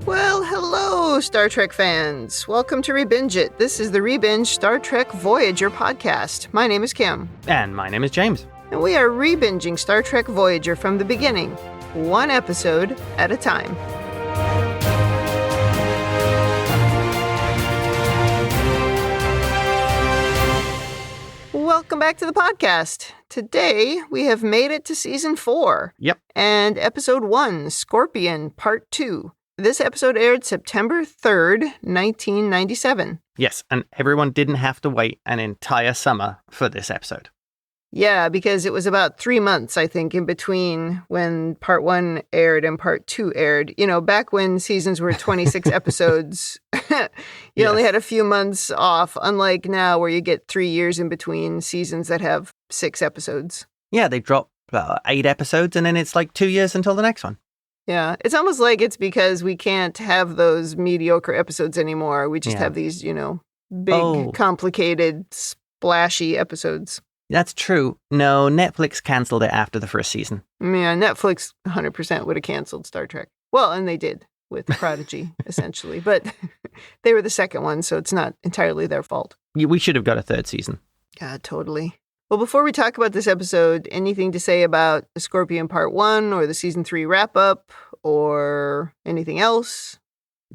Well, hello, Star Trek fans. Welcome to ReBinge It. This is the ReBinge Star Trek Voyager podcast. My name is Kim. And my name is James. And we are rebinging Star Trek Voyager from the beginning, one episode at a time. Welcome back to the podcast. Today, we have made it to Season 4. Yep. And Episode 1, Scorpion, Part 2. This episode aired September 3rd, 1997. Yes, and everyone didn't have to wait an entire summer for this episode. Yeah, because it was about 3 months, I think, in between when Part 1 aired and Part 2 aired. You know, back when seasons were 26 episodes, you only had a few months off, unlike now where you get 3 years in between seasons that have 6 episodes. Yeah, they drop 8 episodes and then it's like 2 years until the next one. Yeah, it's almost like it's because we can't have those mediocre episodes anymore. We just have these, you know, big, complicated, splashy episodes. That's true. No, Netflix canceled it after the first season. Yeah, Netflix 100% would have canceled Star Trek. Well, and they did with Prodigy, essentially. But they were the second one, so it's not entirely their fault. We should have got a third season. Yeah, totally. Well, before we talk about this episode, anything to say about the Scorpion Part 1 or the Season 3 wrap-up or anything else?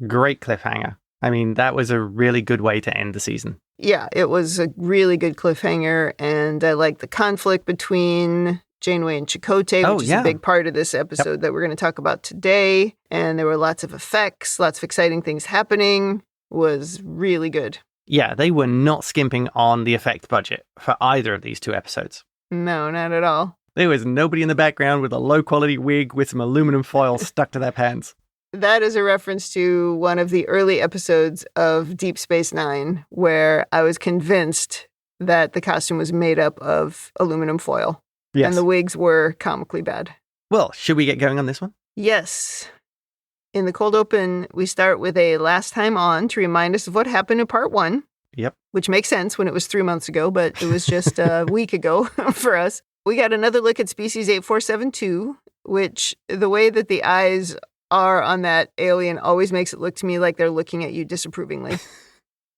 Great cliffhanger. I mean, that was a really good way to end the season. Yeah, it was a really good cliffhanger, and I like the conflict between Janeway and Chakotay, which is a big part of this episode that we're going to talk about today. And there were lots of effects, lots of exciting things happening. It was really good. Yeah, they were not skimping on the effect budget for either of these 2 episodes. No, not at all. There was nobody in the background with a low-quality wig with some aluminum foil stuck to their pants. That is a reference to one of the early episodes of Deep Space Nine, where I was convinced that the costume was made up of aluminum foil. Yes. And the wigs were comically bad. Well, should we get going on this one? Yes. In the cold open, we start with a last time on to remind us of what happened in Part 1. Yep. Which makes sense when it was 3 months ago, but it was just a week ago for us. We got another look at Species 8472, which the way that the eyes are on that alien always makes it look to me like they're looking at you disapprovingly.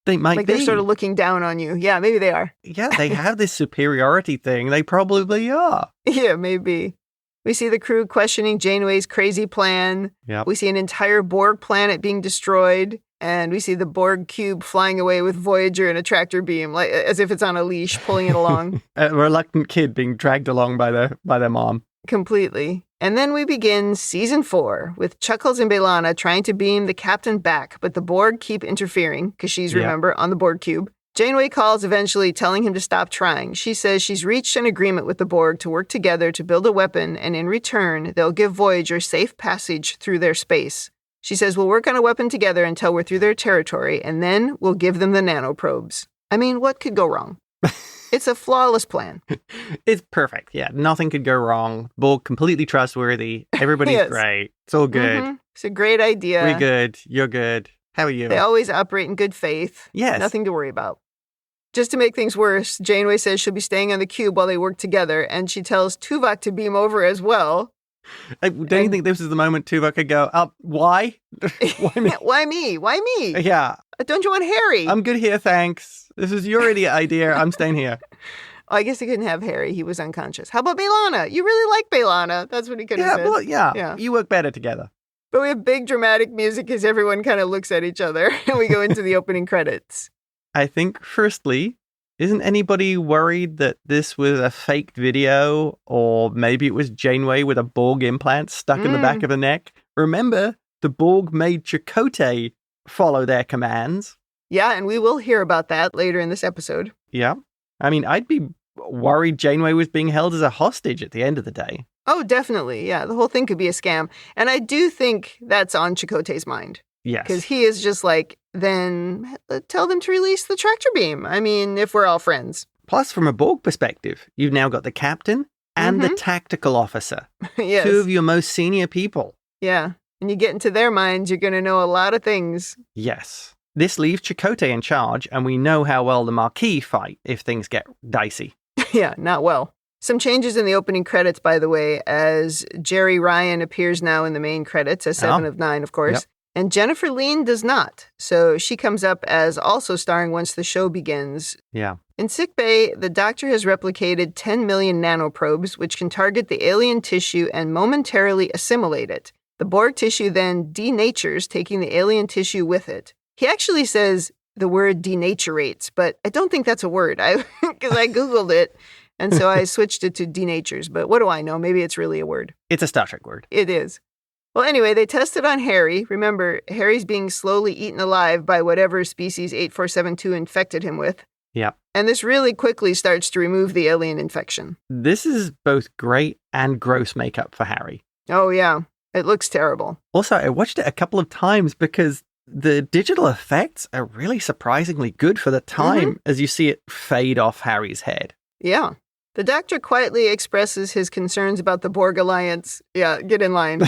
They might like be. They're sort of looking down on you. Yeah, maybe they are. Yeah, they have this superiority thing. They probably are. Yeah, maybe. We see the crew questioning Janeway's crazy plan. Yep. We see an entire Borg planet being destroyed. And we see the Borg cube flying away with Voyager in a tractor beam, like as if it's on a leash, pulling it along. A reluctant kid being dragged along by their mom. Completely. And then we begin Season 4 with Chuckles and B'Elanna trying to beam the captain back, but the Borg keep interfering because she's, remember, on the Borg cube. Janeway calls eventually, telling him to stop trying. She says she's reached an agreement with the Borg to work together to build a weapon, and in return, they'll give Voyager safe passage through their space. She says we'll work on a weapon together until we're through their territory, and then we'll give them the nanoprobes. I mean, what could go wrong? It's a flawless plan. It's perfect. Yeah, nothing could go wrong. Borg completely trustworthy. Everybody's great. It's all good. Mm-hmm. It's a great idea. We're good. You're good. How are you? They always operate in good faith. Yes. Nothing to worry about. Just to make things worse, Janeway says she'll be staying on the cube while they work together, and she tells Tuvok to beam over as well. Don't you think this is the moment Tuvok could go, why? Why me? Why me? Why me? Yeah. Don't you want Harry? I'm good here, thanks. This is your idiot idea. I'm staying here. Oh, I guess he couldn't have Harry. He was unconscious. How about B'Elanna? You really like B'Elanna. That's what he could have said. Well, yeah. You work better together. But we have big dramatic music as everyone kind of looks at each other and we go into the opening credits. I think, firstly, isn't anybody worried that this was a faked video, or maybe it was Janeway with a Borg implant stuck in the back of the neck? Remember, the Borg made Chakotay follow their commands. Yeah, and we will hear about that later in this episode. Yeah. I mean, I'd be worried Janeway was being held as a hostage at the end of the day. Oh, definitely. Yeah, the whole thing could be a scam. And I do think that's on Chakotay's mind. Yes. Because he is just like, then tell them to release the tractor beam. I mean, if we're all friends. Plus, from a Borg perspective, you've now got the captain and the tactical officer. Yes. 2 of your most senior people. Yeah. And you get into their minds, you're going to know a lot of things. Yes. This leaves Chakotay in charge, and we know how well the Marquis fight if things get dicey. Yeah, not well. Some changes in the opening credits, by the way, as Jeri Ryan appears now in the main credits as 7 of 9, of course. Yep. And Jennifer Lean does not, so she comes up as also starring once the show begins. Yeah. In sickbay, the doctor has replicated 10 million nanoprobes, which can target the alien tissue and momentarily assimilate it. The Borg tissue then denatures, taking the alien tissue with it. He actually says the word denaturates, but I don't think that's a word, because I Googled it, and so I switched it to denatures. But what do I know? Maybe it's really a word. It's a Star Trek word. It is. Well, anyway, they tested on Harry. Remember, Harry's being slowly eaten alive by whatever species 8472 infected him with. Yeah. And this really quickly starts to remove the alien infection. This is both great and gross makeup for Harry. Oh, yeah. It looks terrible. Also, I watched it a couple of times because the digital effects are really surprisingly good for the time as you see it fade off Harry's head. Yeah. The doctor quietly expresses his concerns about the Borg Alliance. Yeah, get in line.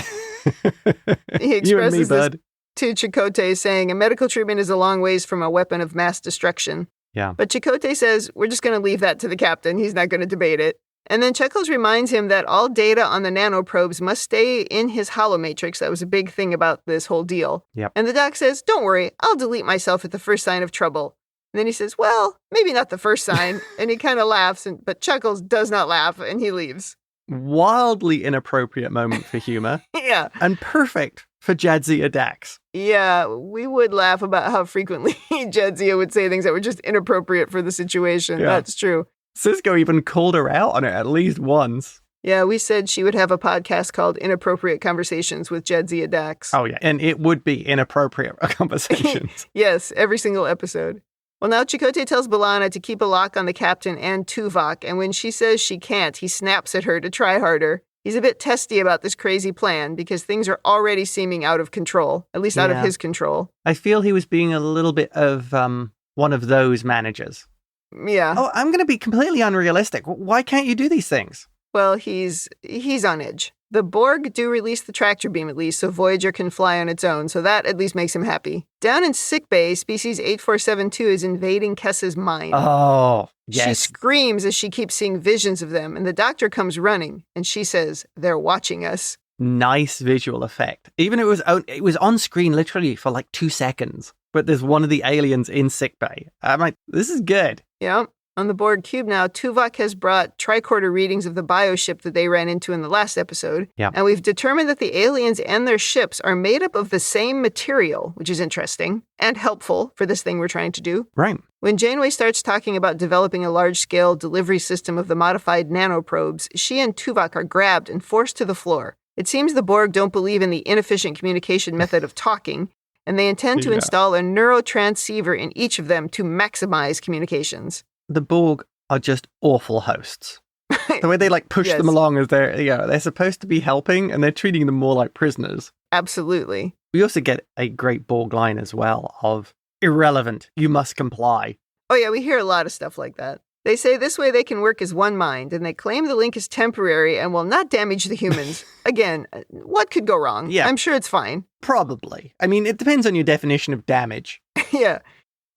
He expresses this to Chakotay, saying a medical treatment is a long ways from a weapon of mass destruction. Yeah. But Chakotay says, we're just going to leave that to the captain. He's not going to debate it. And then Chuckles reminds him that all data on the nanoprobes must stay in his holomatrix. That was a big thing about this whole deal. Yep. And the doc says, don't worry, I'll delete myself at the first sign of trouble. And then he says, well, maybe not the first sign. And he kind of laughs, but Chuckles does not laugh, and he leaves. Wildly inappropriate moment for humor. Yeah. And perfect for Jadzia Dax. Yeah, we would laugh about how frequently Jadzia would say things that were just inappropriate for the situation. Yeah. That's true. Sisko even called her out on it at least once. Yeah, we said she would have a podcast called Inappropriate Conversations with Jadzia Dax. Oh, yeah. And it would be inappropriate conversations. Yes, every single episode. Well, now Chakotay tells B'Elanna to keep a lock on the captain and Tuvok, and when she says she can't, he snaps at her to try harder. He's a bit testy about this crazy plan because things are already seeming out of control, at least out of his control. I feel he was being a little bit of one of those managers. Yeah. Oh, I'm going to be completely unrealistic. Why can't you do these things? Well, he's on edge. The Borg do release the tractor beam at least, so Voyager can fly on its own, so that at least makes him happy. Down in sickbay, species 8472 is invading Kessa's mind. Oh, yes. She screams as she keeps seeing visions of them, and the doctor comes running, and she says, they're watching us. Nice visual effect. Even it was on screen literally for like 2 seconds, but there's one of the aliens in sickbay. I'm like, this is good. Yeah. On the Borg cube now, Tuvok has brought tricorder readings of the bioship that they ran into in the last episode. Yeah. And we've determined that the aliens and their ships are made up of the same material, which is interesting and helpful for this thing we're trying to do. Right. When Janeway starts talking about developing a large-scale delivery system of the modified nanoprobes, she and Tuvok are grabbed and forced to the floor. It seems the Borg don't believe in the inefficient communication method of talking, and they intend to install a neurotransceiver in each of them to maximize communications. The Borg are just awful hosts. The way they push them along as they're supposed to be helping, and they're treating them more like prisoners. Absolutely. We also get a great Borg line as well of irrelevant, you must comply. Oh yeah, we hear a lot of stuff like that. They say this way they can work as one mind, and they claim the link is temporary and will not damage the humans. Again, what could go wrong? Yeah. I'm sure it's fine. Probably. I mean, it depends on your definition of damage. Yeah.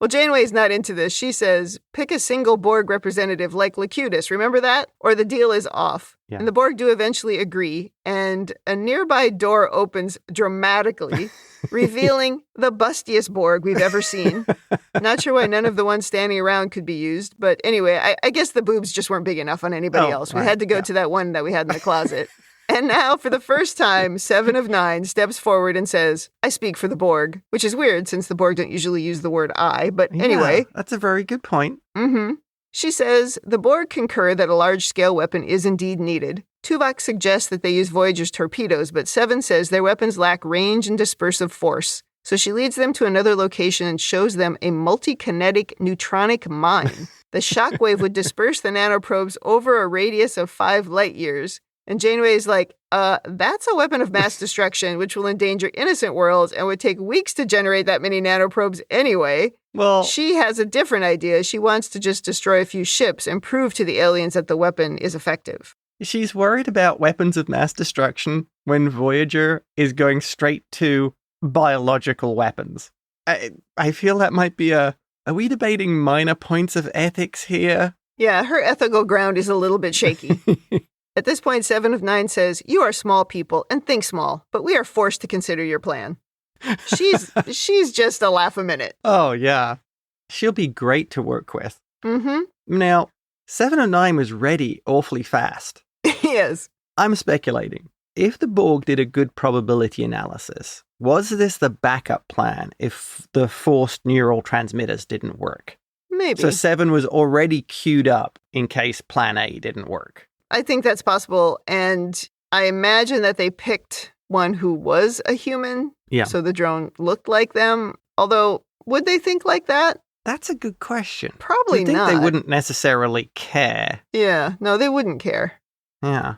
Well, Janeway's not into this. She says, pick a single Borg representative like Locutus, remember that? Or the deal is off. Yeah. And the Borg do eventually agree, and a nearby door opens dramatically, revealing the bustiest Borg we've ever seen. Not sure why none of the ones standing around could be used, but anyway, I guess the boobs just weren't big enough on anybody else. We had to go to that one that we had in the closet. And now, for the first time, 7 of 9 steps forward and says, I speak for the Borg, which is weird since the Borg don't usually use the word I, but anyway. That's a very good point. Mm-hmm. She says, the Borg concur that a large-scale weapon is indeed needed. Tuvok suggests that they use Voyager's torpedoes, but 7 says their weapons lack range and dispersive force. So she leads them to another location and shows them a multi-kinetic neutronic mine. The shockwave would disperse the nanoprobes over a radius of 5 light years. And Janeway is like, that's a weapon of mass destruction, which will endanger innocent worlds and would take weeks to generate that many nanoprobes anyway. Well, she has a different idea. She wants to just destroy a few ships and prove to the aliens that the weapon is effective. She's worried about weapons of mass destruction when Voyager is going straight to biological weapons. I feel that might be are we debating minor points of ethics here? Yeah, her ethical ground is a little bit shaky. At this point, 7 of 9 says, you are small people and think small, but we are forced to consider your plan. She's just a laugh a minute. Oh, yeah. She'll be great to work with. Mm-hmm. Now, 7 of 9 was ready awfully fast. Yes. I'm speculating. If the Borg did a good probability analysis, was this the backup plan if the forced neural transmitters didn't work? Maybe. So 7 was already queued up in case plan A didn't work. I think that's possible. And I imagine that they picked one who was a human. Yeah. So the drone looked like them. Although, would they think like that? That's a good question. Probably I think not. they wouldn't necessarily care. Yeah. No, they wouldn't care. Yeah.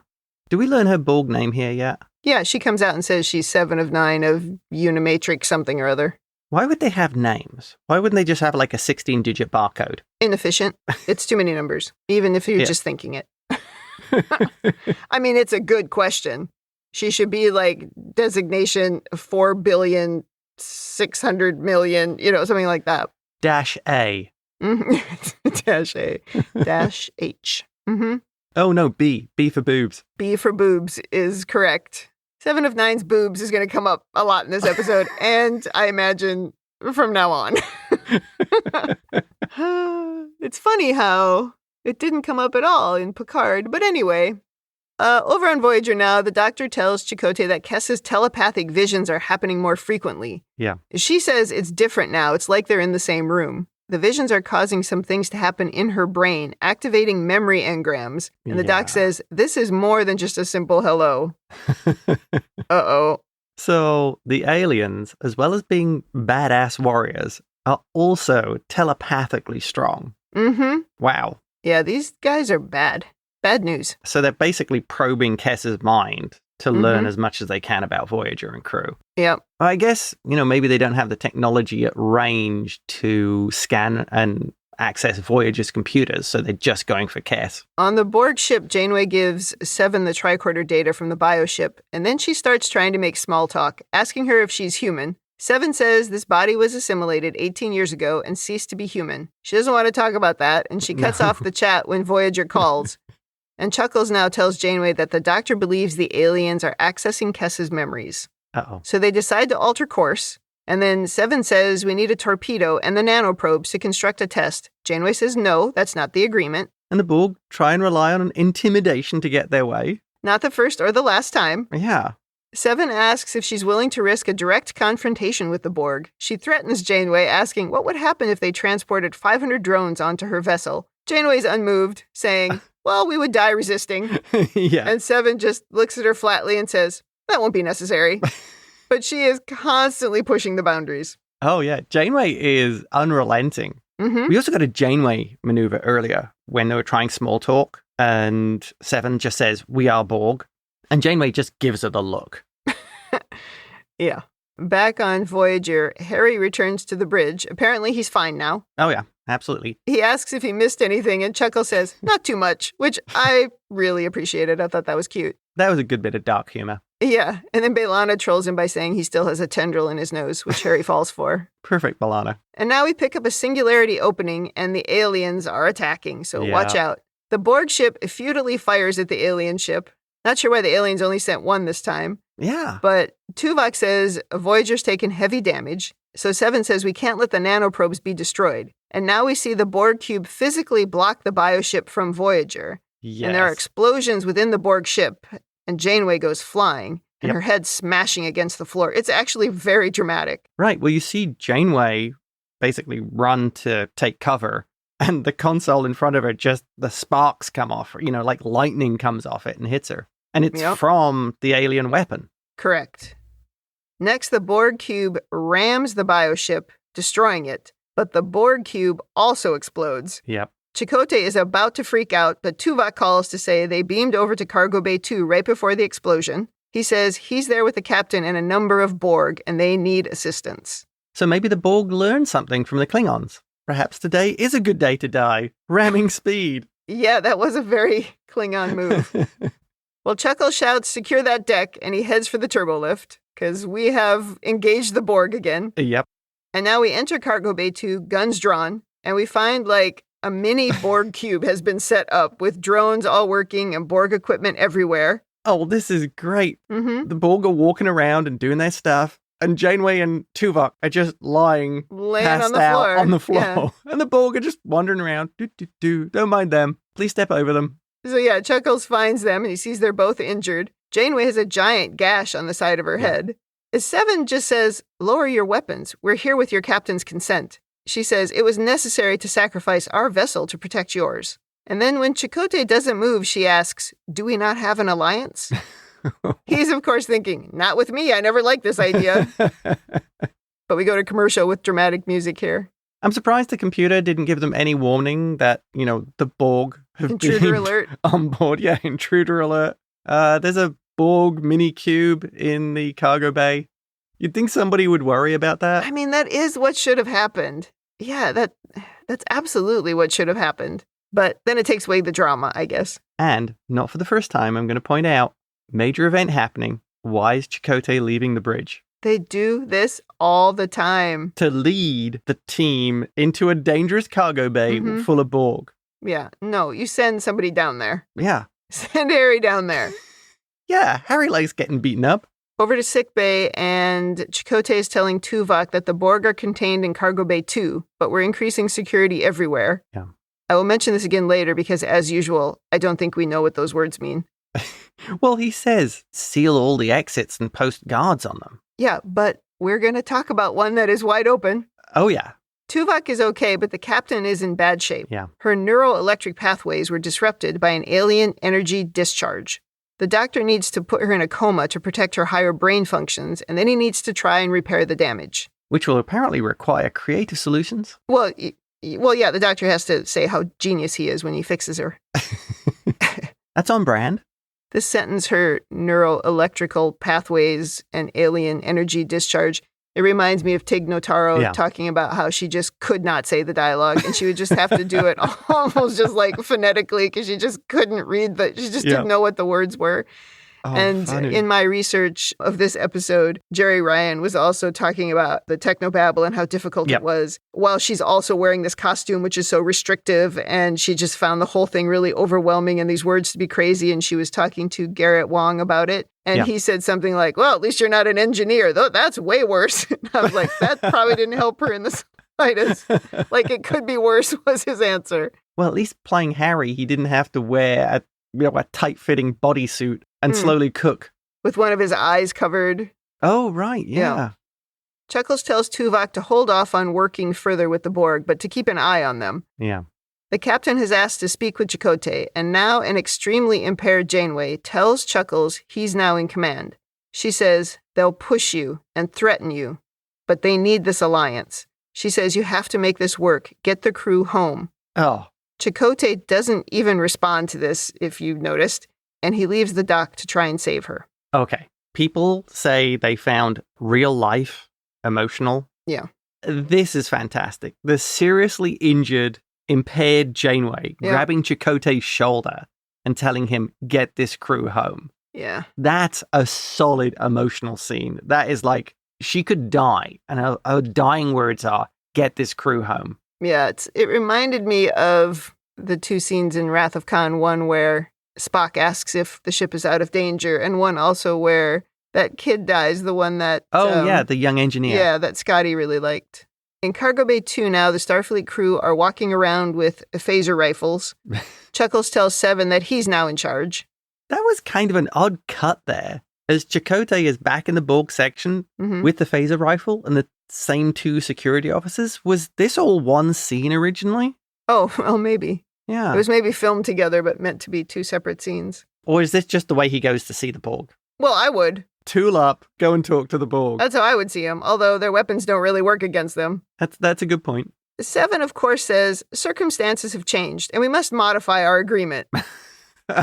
Do we learn her Borg name here yet? Yeah, she comes out and says she's 7 of 9 of Unimatrix something or other. Why would they have names? Why wouldn't they just have like a 16-digit barcode? Inefficient. It's too many numbers, even if you're just thinking it. I mean, it's a good question. She should be like designation 4,600,000,000, something like that. -A. Dash A. Dash H. Mm-hmm. Oh, no, B. B for boobs. B for boobs is correct. 7 of 9's boobs is going to come up a lot in this episode, and I imagine from now on. It's funny how it didn't come up at all in Picard, but anyway. Over on Voyager now, the doctor tells Chakotay that Kes's telepathic visions are happening more frequently. Yeah. She says it's different now. It's like they're in the same room. The visions are causing some things to happen in her brain, activating memory engrams. And the doc says, this is more than just a simple hello. Uh-oh. So the aliens, as well as being badass warriors, are also telepathically strong. Mm-hmm. Wow. Yeah, these guys are bad. Bad news. So they're basically probing Kes's mind to learn as much as they can about Voyager and crew. Yep. I guess, maybe they don't have the technology at range to scan and access Voyager's computers, so they're just going for Kes. On the Borg ship, Janeway gives 7 the tricorder data from the bioship, and then she starts trying to make small talk, asking her if she's human. 7 says this body was assimilated 18 years ago and ceased to be human. She doesn't want to talk about that, and she cuts off the chat when Voyager calls. And Chuckles now tells Janeway that the doctor believes the aliens are accessing Kes's memories. Uh-oh. So they decide to alter course. And then 7 says we need a torpedo and the nanoprobes to construct a test. Janeway says no, that's not the agreement. And the Borg try and rely on an intimidation to get their way. Not the first or the last time. Yeah. 7 asks if she's willing to risk a direct confrontation with the Borg. She threatens Janeway, asking what would happen if they transported 500 drones onto her vessel. Janeway's unmoved, saying, well, we would die resisting. Yeah. And 7 just looks at her flatly and says, that won't be necessary. But she is constantly pushing the boundaries. Oh, yeah. Janeway is unrelenting. Mm-hmm. We also got a Janeway maneuver earlier when they were trying small talk, and 7 just says, we are Borg. And Janeway just gives her the look. Yeah. Back on Voyager, Harry returns to the bridge. Apparently, he's fine now. Oh, yeah. Absolutely. He asks if he missed anything, and Chuckle says, not too much, which I really appreciated. I thought that was cute. That was a good bit of dark humor. Yeah, and then B'Elanna trolls him by saying he still has a tendril in his nose, which Harry falls for. Perfect, B'Elanna. And now we pick up a singularity opening, and the aliens are attacking, so watch out. The Borg ship futilely fires at the alien ship. Not sure why the aliens only sent one this time. Yeah. But Tuvok says Voyager's taken heavy damage, so 7 says we can't let the nanoprobes be destroyed. And now we see the Borg cube physically block the bioship from Voyager. Yes. And there are explosions within the Borg ship, and Janeway goes flying, and her head smashing against the floor. It's actually very dramatic. Right. Well, you see Janeway basically run to take cover, and the console in front of her, just the sparks come off, like lightning comes off it and hits her. And it's from the alien weapon. Correct. Next, the Borg cube rams the bioship, destroying it. But the Borg cube also explodes. Yep. Chakotay is about to freak out, but Tuvok calls to say they beamed over to Cargo Bay 2 right before the explosion. He says he's there with the captain and a number of Borg, and they need assistance. So maybe the Borg learned something from the Klingons. Perhaps today is a good day to die. Ramming speed. Yeah, that was a very Klingon move. Well, Chuckle shouts, secure that deck, and he heads for the turbolift, because we have engaged the Borg again. Yep. And now we enter Cargo Bay 2, guns drawn, and we find, a mini Borg cube has been set up with drones all working and Borg equipment everywhere. Oh, this is great. Mm-hmm. The Borg are walking around and doing their stuff, and Janeway and Tuvok are just lying passed out on the floor. Yeah. And the Borg are just wandering around. Don't mind them. Please step over them. So yeah, Chuckles finds them and he sees they're both injured. Janeway has a giant gash on the side of her head. Seven just says, lower your weapons. We're here with your captain's consent. She says, it was necessary to sacrifice our vessel to protect yours. And then when Chakotay doesn't move, she asks, do we not have an alliance? He's, of course, thinking, not with me. I never liked this idea. But we go to commercial with dramatic music here. I'm surprised the computer didn't give them any warning that, the Borg have Intruder alert. On board. Yeah, intruder alert. There's a Borg mini cube in the cargo bay. You'd think somebody would worry about that. I mean, that is what should have happened. Yeah, that's absolutely what should have happened. But then it takes away the drama, I guess. And, not for the first time, I'm going to point out, major event happening. Why is Chakotay leaving the bridge? They do this all the time. To lead the team into a dangerous cargo bay full of Borg. Yeah, no, you send somebody down there. Yeah. Send Harry down there. Yeah, Harry likes getting beaten up. Over to sickbay, and Chakotay is telling Tuvok that the Borg are contained in Cargo Bay 2, but we're increasing security everywhere. Yeah. I will mention this again later because, as usual, I don't think we know what those words mean. Well, he says, seal all the exits and post guards on them. Yeah, but we're going to talk about one that is wide open. Oh, yeah. Tuvok is okay, but the captain is in bad shape. Yeah. Her neuroelectric pathways were disrupted by an alien energy discharge. The doctor needs to put her in a coma to protect her higher brain functions, and then he needs to try and repair the damage. Which will apparently require creative solutions. Well, yeah, the doctor has to say how genius he is when he fixes her. That's on brand. This sentence, her neuroelectrical pathways and alien energy discharge, it reminds me of Tig Notaro talking about how she just could not say the dialogue and she would just have to do it almost just like phonetically because she just couldn't read she just didn't know what the words were. Oh, and funny. In my research of this episode, Jeri Ryan was also talking about the technobabble and how difficult it was while she's also wearing this costume, which is so restrictive. And she just found the whole thing really overwhelming and these words to be crazy. And she was talking to Garrett Wong about it. And he said something like, well, at least you're not an engineer. Though that's way worse. And I was like, that probably didn't help her in the slightest. Like it could be worse was his answer. Well, at least playing Harry, he didn't have to wear a tight-fitting bodysuit and slowly cook. With one of his eyes covered. Oh, right, yeah. Chuckles tells Tuvok to hold off on working further with the Borg, but to keep an eye on them. Yeah. The captain has asked to speak with Chakotay, and now an extremely impaired Janeway tells Chuckles he's now in command. She says, they'll push you and threaten you, but they need this alliance. She says, you have to make this work. Get the crew home. Oh. Chakotay doesn't even respond to this, if you noticed, and he leaves the dock to try and save her. Okay. People say they found real life emotional. Yeah. This is fantastic. The seriously injured, impaired Janeway grabbing Chakotay's shoulder and telling him, get this crew home. Yeah. That's a solid emotional scene. That is like, she could die, and her dying words are, get this crew home. Yeah, it reminded me of the two scenes in Wrath of Khan, one where Spock asks if the ship is out of danger, and one also where that kid dies, the one that... the young engineer. Yeah, that Scotty really liked. In Cargo Bay 2 now, the Starfleet crew are walking around with phaser rifles. Chuckles tells Seven that he's now in charge. That was kind of an odd cut there, as Chakotay is back in the Borg section with the phaser rifle and the same two security officers. Was this all one scene originally? Oh, well, maybe. Yeah. It was maybe filmed together, but meant to be two separate scenes. Or is this just the way he goes to see the Borg? Well, I would. Tool up, go and talk to the Borg. That's how I would see them, although their weapons don't really work against them. That's a good point. Seven, of course, says, circumstances have changed, and we must modify our agreement.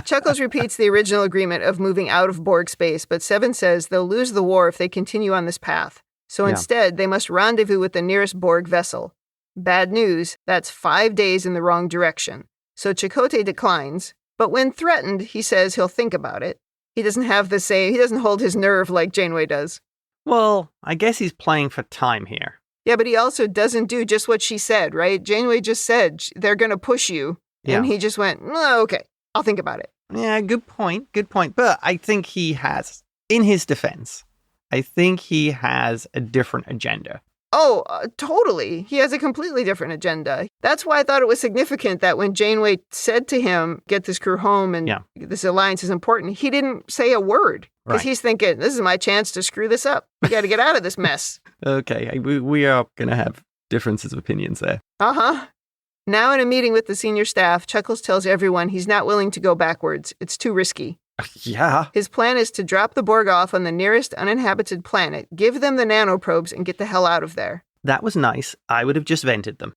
Chuckles repeats the original agreement of moving out of Borg space, but Seven says they'll lose the war if they continue on this path. So instead, they must rendezvous with the nearest Borg vessel. Bad news, that's 5 days in the wrong direction. So Chakotay declines, but when threatened, he says he'll think about it. He doesn't he doesn't hold his nerve like Janeway does. Well, I guess he's playing for time here. Yeah, but he also doesn't do just what she said, right? Janeway just said they're going to push you. Yeah. And he just went, okay, I'll think about it. Yeah, good point. But I think he has, in his defense, I think he has a different agenda. Oh, totally. He has a completely different agenda. That's why I thought it was significant that when Janeway said to him, get this crew home and this alliance is important, he didn't say a word. Because he's thinking, this is my chance to screw this up. We got to get out of this mess. Okay, we are going to have differences of opinions there. Uh-huh. Now in a meeting with the senior staff, Chuckles tells everyone he's not willing to go backwards. It's too risky. Yeah. His plan is to drop the Borg off on the nearest uninhabited planet, give them the nanoprobes, and get the hell out of there. That was nice. I would have just vented them.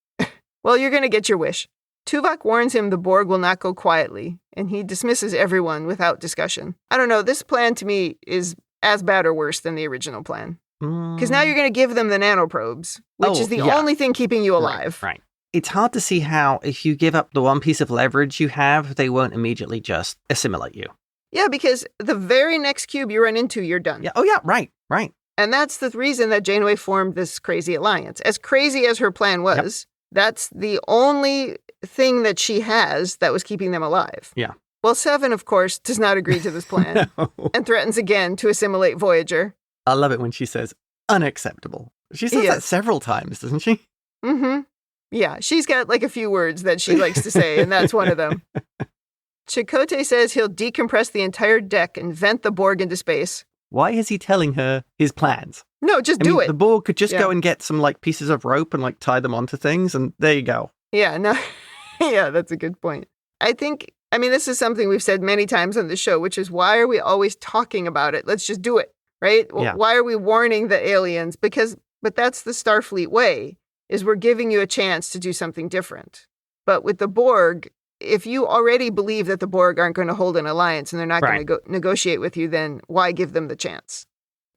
Well, you're going to get your wish. Tuvok warns him the Borg will not go quietly, and he dismisses everyone without discussion. I don't know, this plan to me is as bad or worse than the original plan. Because now you're going to give them the nanoprobes, which is the only thing keeping you alive. Right. It's hard to see how, if you give up the one piece of leverage you have, they won't immediately just assimilate you. Yeah, because the very next cube you run into, you're done. Yeah. Oh, yeah, right. And that's the reason that Janeway formed this crazy alliance. As crazy as her plan was, that's the only thing that she has that was keeping them alive. Yeah. Well, Seven, of course, does not agree to this plan and threatens again to assimilate Voyager. I love it when she says, unacceptable. She says that several times, doesn't she? Mm-hmm. Yeah, she's got like a few words that she likes to say, and that's one of them. Chakotay says he'll decompress the entire deck and vent the Borg into space. Why is he telling her his plans? No, just do it. The Borg could just go and get some like pieces of rope and like tie them onto things, and there you go. Yeah, no, yeah, that's a good point. I mean, this is something we've said many times on the show, which is why are we always talking about it? Let's just do it, right? Yeah. Why are we warning the aliens? But that's the Starfleet way, is we're giving you a chance to do something different. But with the Borg, if you already believe that the Borg aren't going to hold an alliance and they're not going to negotiate with you, then why give them the chance?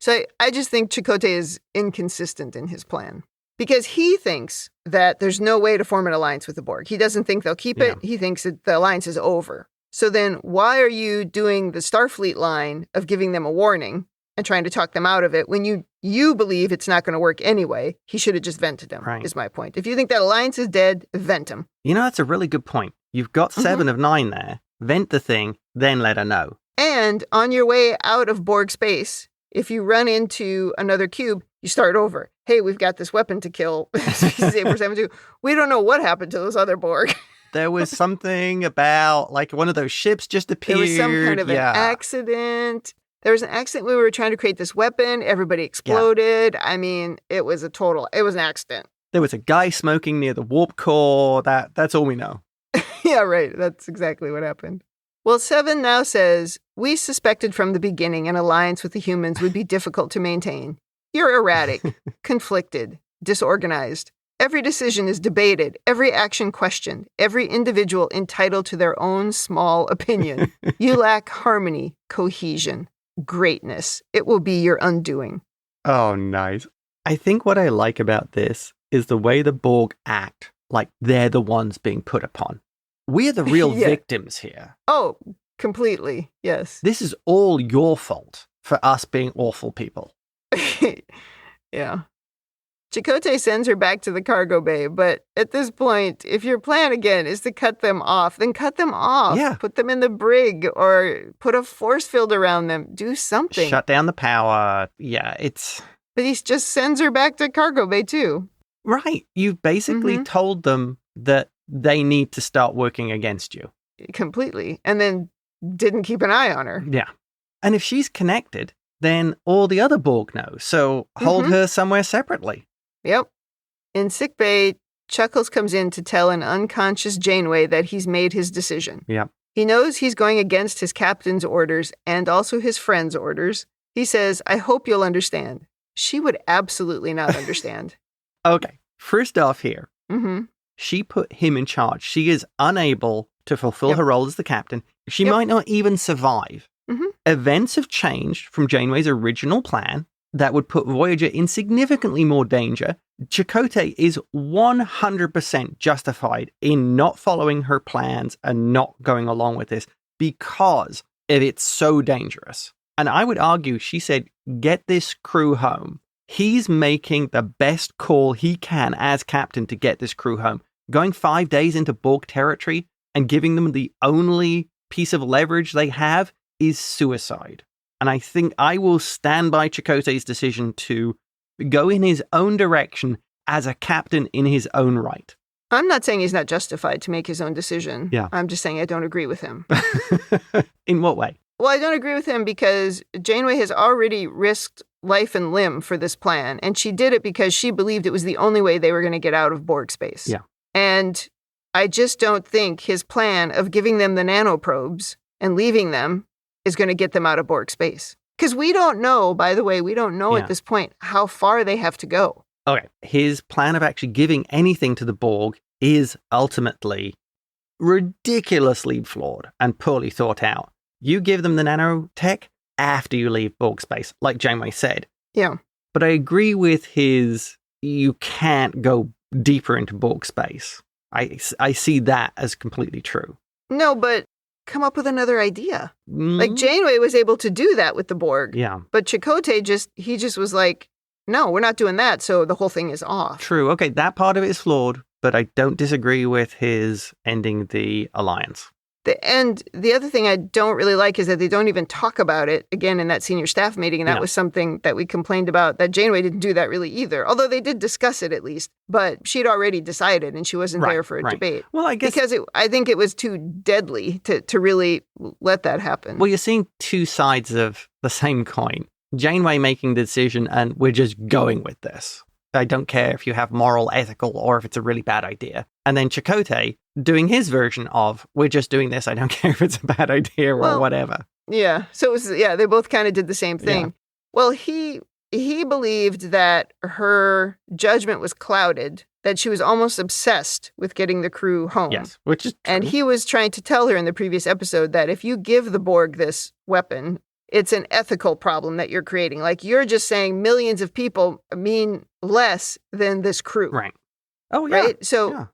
So I just think Chakotay is inconsistent in his plan. Because he thinks that there's no way to form an alliance with the Borg. He doesn't think they'll keep it. He thinks that the alliance is over. So then why are you doing the Starfleet line of giving them a warning and trying to talk them out of it when you believe it's not going to work anyway? He should have just vented them, is my point. If you think that alliance is dead, vent him. You know, that's a really good point. You've got 7 of 9 there. Vent the thing, then let her know. And on your way out of Borg space, if you run into another cube, you start over. Hey, we've got this weapon to kill species 8472. We don't know what happened to those other Borg. There was something about, like, one of those ships just appeared. There was some kind of an accident. There was an accident when we were trying to create this weapon. Everybody exploded. Yeah. I mean, it was an accident. There was a guy smoking near the warp core. That's all we know. Yeah, right. That's exactly what happened. Well, 7 now says, we suspected from the beginning an alliance with the humans would be difficult to maintain. You're erratic, conflicted, disorganized. Every decision is debated, every action questioned, every individual entitled to their own small opinion. You lack harmony, cohesion, greatness. It will be your undoing. Oh, nice. I think what I like about this is the way the Borg act like they're the ones being put upon. We're the real victims here. Oh, completely. Yes. This is all your fault for us being awful people. Yeah. Chakotay sends her back to the cargo bay, but at this point, if your plan again is to cut them off, then cut them off. Yeah. Put them in the brig or put a force field around them. Do something. Shut down the power. Yeah, it's... But he just sends her back to cargo bay too. Right. You've basically told them that they need to start working against you. Completely. And then didn't keep an eye on her. Yeah. And if she's connected, then all the other Borg know. So hold her somewhere separately. Yep. In sickbay, Chuckles comes in to tell an unconscious Janeway that he's made his decision. Yep. He knows he's going against his captain's orders and also his friend's orders. He says, I hope you'll understand. She would absolutely not understand. Okay. First off here, she put him in charge. She is unable to fulfill her role as the captain. She might not even survive. Events have changed from Janeway's original plan that would put Voyager in significantly more danger. Chakotay is 100% justified in not following her plans and not going along with this because it's so dangerous. And I would argue, she said, get this crew home. He's making the best call he can as captain to get this crew home. Going 5 days into Borg territory and giving them the only piece of leverage they have is suicide. And I think I will stand by Chakotay's decision to go in his own direction as a captain in his own right. I'm not saying he's not justified to make his own decision. Yeah. I'm just saying I don't agree with him. In what way? Well, I don't agree with him because Janeway has already risked life and limb for this plan, and she did it because she believed it was the only way they were going to get out of Borg space. Yeah. And I just don't think his plan of giving them the nanoprobes and leaving them is going to get them out of Borg space. Because we don't know, by the way, at this point how far they have to go. Okay, his plan of actually giving anything to the Borg is ultimately ridiculously flawed and poorly thought out. You give them the nanotech after you leave Borg space, like Janeway said. Yeah. But I agree with his, you can't go deeper into Borg space. I see that as completely true. No, but come up with another idea. Like Janeway was able to do that with the Borg. Yeah. But Chakotay just was like, no, we're not doing that, so the whole thing is off. True. Okay, that part of it is flawed, but I don't disagree with his ending the alliance. The other thing I don't really like is that they don't even talk about it again in that senior staff meeting, and that was something that we complained about, that Janeway didn't do that really either, although they did discuss it at least, but she'd already decided and she wasn't there for a debate. Well, I guess... Because I think it was too deadly to really let that happen. Well, you're seeing two sides of the same coin. Janeway making the decision and we're just going with this. I don't care if you have moral, ethical, or if it's a really bad idea. And then Chakotay doing his version of, we're just doing this. I don't care if it's a bad idea or whatever. Yeah. So it was, they both kind of did the same thing. Yeah. Well, he believed that her judgment was clouded, that she was almost obsessed with getting the crew home. Yes, which is true. And he was trying to tell her in the previous episode that if you give the Borg this weapon, it's an ethical problem that you're creating. Like, you're just saying millions of people mean less than this crew. Right. Oh, yeah. Right? So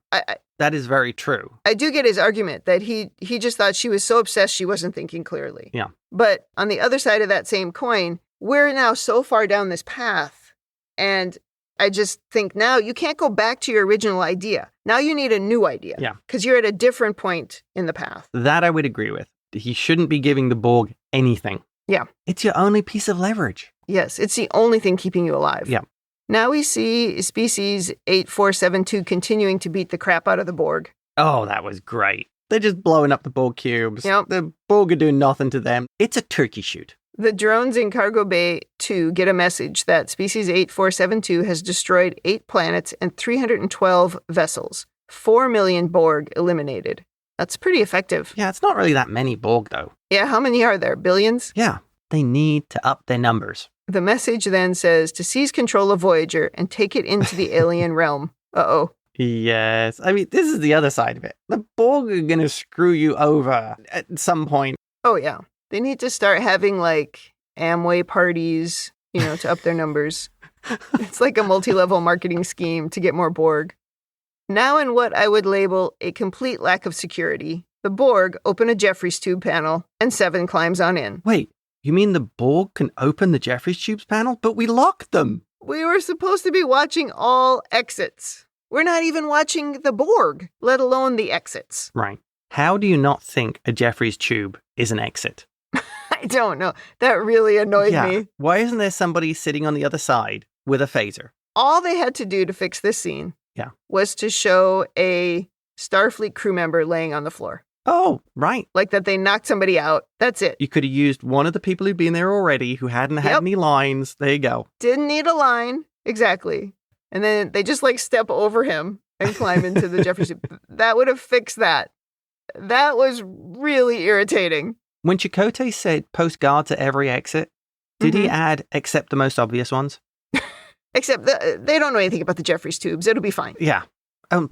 that is very true. I do get his argument that he just thought she was so obsessed she wasn't thinking clearly. Yeah. But on the other side of that same coin, we're now so far down this path, and I just think now you can't go back to your original idea. Now you need a new idea. Yeah. Because you're at a different point in the path. That I would agree with. He shouldn't be giving the Borg anything. Yeah. It's your only piece of leverage. Yes, it's the only thing keeping you alive. Yeah. Now we see species 8472 continuing to beat the crap out of the Borg. Oh, that was great. They're just blowing up the Borg cubes. Yep. The Borg are doing nothing to them. It's a turkey shoot. The drones in Cargo Bay 2 get a message that species 8472 has destroyed 8 planets and 312 vessels. 4 million Borg eliminated. That's pretty effective. Yeah, it's not really that many Borg, though. Yeah, how many are there? Billions? Yeah, they need to up their numbers. The message then says to seize control of Voyager and take it into the alien realm. Uh-oh. Yes. I mean, this is the other side of it. The Borg are going to screw you over at some point. Oh, yeah. They need to start having, like, Amway parties, to up their numbers. It's like a multi-level marketing scheme to get more Borg. Now in what I would label a complete lack of security, the Borg open a Jeffries tube panel, and Seven climbs on in. Wait, you mean the Borg can open the Jeffries tubes panel? But we locked them. We were supposed to be watching all exits. We're not even watching the Borg, let alone the exits. Right. How do you not think a Jeffries tube is an exit? I don't know. That really annoyed me. Why isn't there somebody sitting on the other side with a phaser? All they had to do to fix this scene was to show a Starfleet crew member laying on the floor. Oh, right. Like that they knocked somebody out. That's it. You could have used one of the people who'd been there already who hadn't had any lines. There you go. Didn't need a line. Exactly. And then they just step over him and climb into the Jeffries tube. That would have fixed that. That was really irritating. When Chakotay said post guards at every exit, did he add except the most obvious ones? Except they don't know anything about the Jeffries tubes. It'll be fine. Yeah.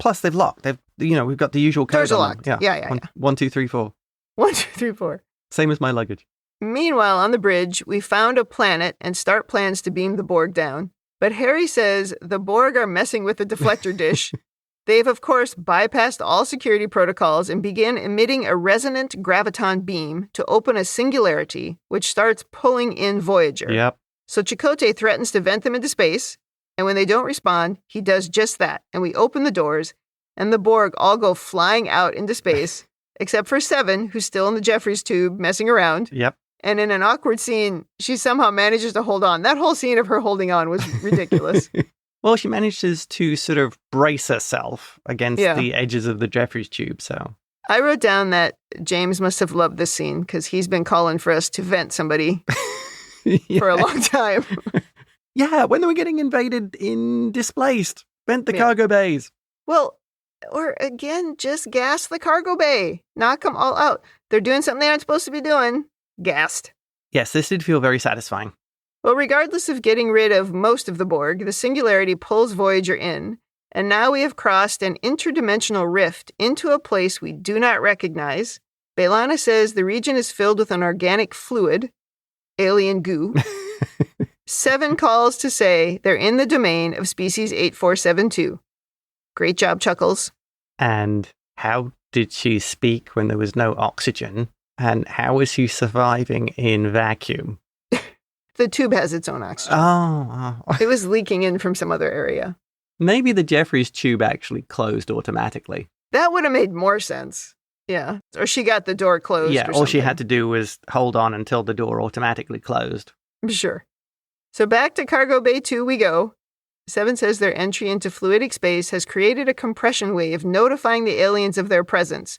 Plus they've locked. We've got the usual code. Doors are locked. Yeah. 1, 2, 3, 4. 1, 2, 3, 4. Same as my luggage. Meanwhile, on the bridge, we found a planet and start plans to beam the Borg down. But Harry says the Borg are messing with the deflector dish. They've, of course, bypassed all security protocols and begin emitting a resonant graviton beam to open a singularity, which starts pulling in Voyager. Yep. So Chakotay threatens to vent them into space, and when they don't respond, he does just that, and we open the doors, and the Borg all go flying out into space, except for Seven, who's still in the Jeffries tube messing around. Yep. And in an awkward scene, she somehow manages to hold on. That whole scene of her holding on was ridiculous. Well, she manages to sort of brace herself against the edges of the Jeffries tube, so... I wrote down that James must have loved this scene because he's been calling for us to vent somebody for a long time. Yeah, when they were getting invaded in Displaced, vent the cargo bays. Well, or again, just gas the cargo bay. Knock them all out. They're doing something they aren't supposed to be doing. Gassed. Yes, this did feel very satisfying. Well, regardless of getting rid of most of the Borg, the Singularity pulls Voyager in. And now we have crossed an interdimensional rift into a place we do not recognize. B'Elanna says the region is filled with an organic fluid, alien goo. Seven calls to say they're in the domain of species 8472. Great job, Chuckles. And how did she speak when there was no oxygen? And how is she surviving in vacuum? The tube has its own oxygen. Oh. It was leaking in from some other area. Maybe the Jeffries tube actually closed automatically. That would have made more sense. Yeah. Or she got the door closed. Yeah, all she had to do was hold on until the door automatically closed. Sure. So back to Cargo Bay 2 we go. Seven says their entry into fluidic space has created a compression wave notifying the aliens of their presence.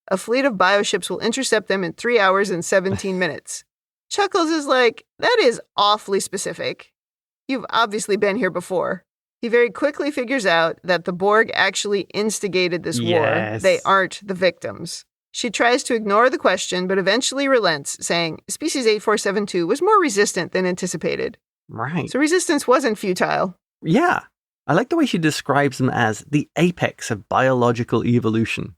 A fleet of bioships will intercept them in 3 hours and 17 minutes. Chuckles is like, that is awfully specific. You've obviously been here before. He very quickly figures out that the Borg actually instigated this war. They aren't the victims. She tries to ignore the question, but eventually relents, saying species 8472 was more resistant than anticipated. Right. So resistance wasn't futile. Yeah. I like the way she describes them as the apex of biological evolution.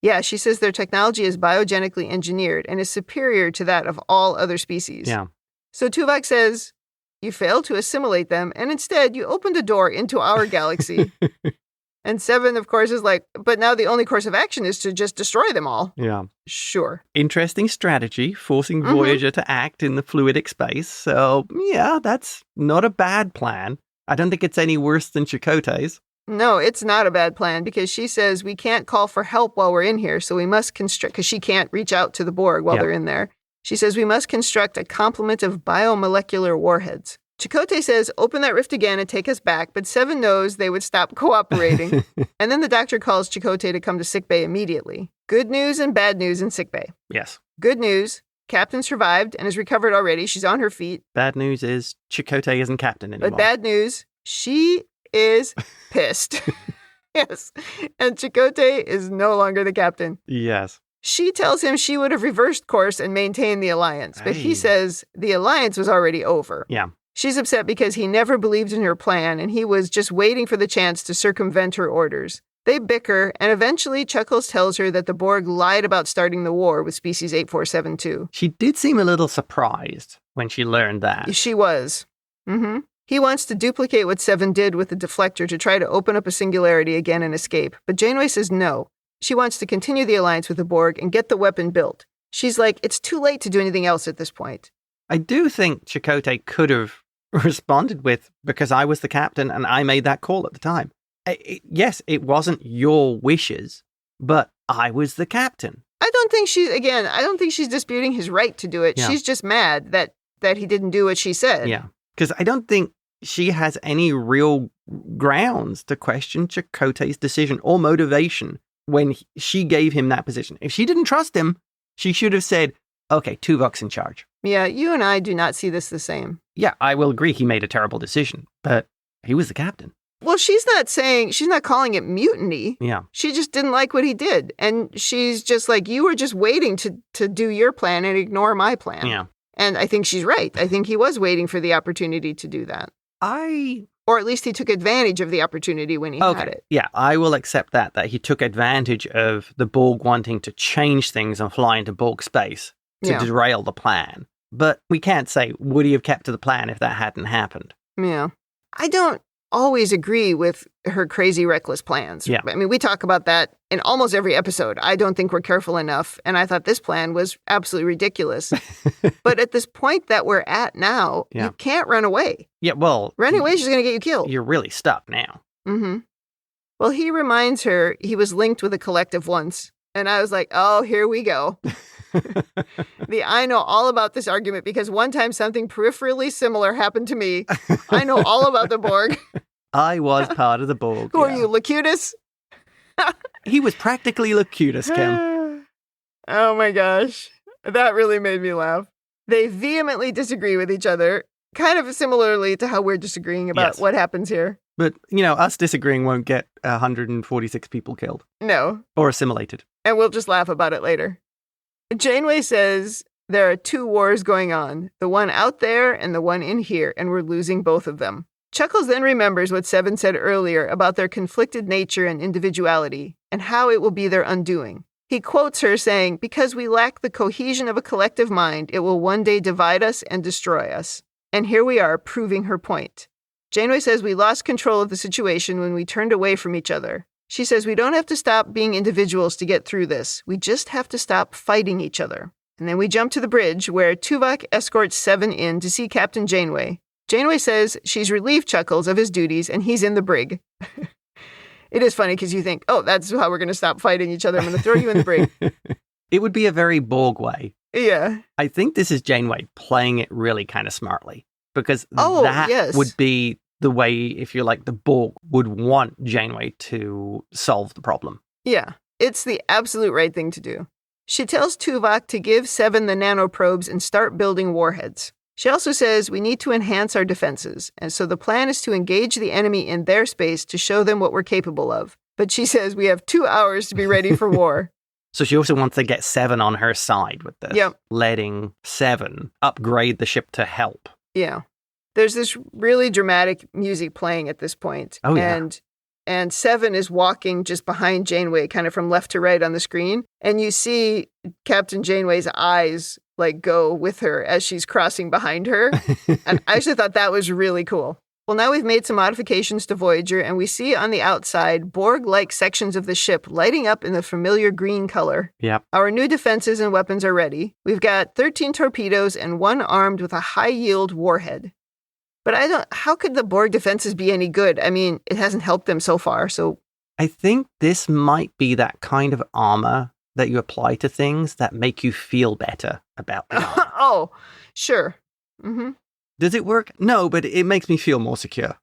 Yeah, she says their technology is biogenically engineered and is superior to that of all other species. Yeah. So Tuvok says, you failed to assimilate them, and instead you opened a door into our galaxy. And Seven, of course, is like, but now the only course of action is to just destroy them all. Yeah. Sure. Interesting strategy, forcing Voyager to act in the fluidic space. So, yeah, that's not a bad plan. I don't think it's any worse than Chakotay's. No, it's not a bad plan because she says we can't call for help while we're in here, so we must construct, because she can't reach out to the Borg while they're in there. She says we must construct a complement of biomolecular warheads. Chakotay says, open that rift again and take us back, but Seven knows they would stop cooperating. And then the doctor calls Chakotay to come to sickbay immediately. Good news and bad news in sickbay. Yes. Good news, Captain survived and is recovered already. She's on her feet. Bad news is Chakotay isn't captain anymore. But bad news, she is pissed. Yes. And Chakotay is no longer the captain. Yes. She tells him she would have reversed course and maintained the alliance, but he says the alliance was already over. Yeah. She's upset because he never believed in her plan and he was just waiting for the chance to circumvent her orders. They bicker, and eventually Chuckles tells her that the Borg lied about starting the war with species 8472. She did seem a little surprised when she learned that. She was. He wants to duplicate what Seven did with the deflector to try to open up a singularity again and escape, but Janeway says no. She wants to continue the alliance with the Borg and get the weapon built. She's like, it's too late to do anything else at this point. I do think Chakotay could have responded with, because I was the captain and I made that call at the time. Yes, it wasn't your wishes, but I was the captain. I don't think she's disputing his right to do it. Yeah. She's just mad that he didn't do what she said. Yeah, because I don't think she has any real grounds to question Chakotay's decision or motivation when she gave him that position. If she didn't trust him, she should have said, okay, Tuvok's in charge. Yeah, you and I do not see this the same. Yeah, I will agree he made a terrible decision, but he was the captain. Well, she's not calling it mutiny. Yeah. She just didn't like what he did. And she's just like, you were just waiting to do your plan and ignore my plan. Yeah. And I think she's right. I think he was waiting for the opportunity to do that. Or at least he took advantage of the opportunity when he had it. Yeah, I will accept that he took advantage of the Borg wanting to change things and fly into Borg space to derail the plan. But we can't say, would he have kept to the plan if that hadn't happened? Yeah. I don't always agree with her crazy, reckless plans. Yeah. I mean, we talk about that in almost every episode. I don't think we're careful enough. And I thought this plan was absolutely ridiculous. But at this point that we're at now, you can't run away. Yeah, well... Running away is just going to get you killed. You're really stuck now. Well, he reminds her he was linked with a collective once. And I was like, oh, here we go. I know all about this argument because one time something peripherally similar happened to me. I know all about the Borg. I was part of the Borg. Who are you, Locutus? He was practically Locutus, Kim. Oh my gosh. That really made me laugh. They vehemently disagree with each other, kind of similarly to how we're disagreeing about what happens here. But, us disagreeing won't get 146 people killed. No. Or assimilated. And we'll just laugh about it later. Janeway says there are 2 wars going on, the one out there and the one in here, and we're losing both of them. Chuckles then remembers what Seven said earlier about their conflicted nature and individuality, and how it will be their undoing. He quotes her saying, "Because we lack the cohesion of a collective mind, it will one day divide us and destroy us." And here we are, proving her point. Janeway says we lost control of the situation when we turned away from each other. She says we don't have to stop being individuals to get through this. We just have to stop fighting each other. And then we jump to the bridge where Tuvok escorts Seven in to see Captain Janeway. Janeway says she's relieved Chuckles of his duties and he's in the brig. It is funny because you think, oh, that's how we're going to stop fighting each other. I'm going to throw you in the brig. It would be a very Borg way. Yeah. I think this is Janeway playing it really kind of smartly. Because would be the way, if you're like, the Borg would want Janeway to solve the problem. Yeah, it's the absolute right thing to do. She tells Tuvok to give Seven the nanoprobes and start building warheads. She also says we need to enhance our defenses, and so the plan is to engage the enemy in their space to show them what we're capable of. But she says we have 2 hours to be ready for war. So she also wants to get Seven on her side with this. Yep. Letting Seven upgrade the ship to help. Yeah. There's this really dramatic music playing at this point. Oh, yeah. And Seven is walking just behind Janeway, kind of from left to right on the screen. And you see Captain Janeway's eyes go with her as she's crossing behind her. And I actually thought that was really cool. Well, now we've made some modifications to Voyager, and we see on the outside Borg-like sections of the ship lighting up in the familiar green color. Yep. Our new defenses and weapons are ready. We've got 13 torpedoes and 1 armed with a high-yield warhead. But how could the Borg defenses be any good? I mean, it hasn't helped them so far, so... I think this might be that kind of armor that you apply to things that make you feel better about the armor. Oh, sure. Mm-hmm. Does it work? No, but it makes me feel more secure.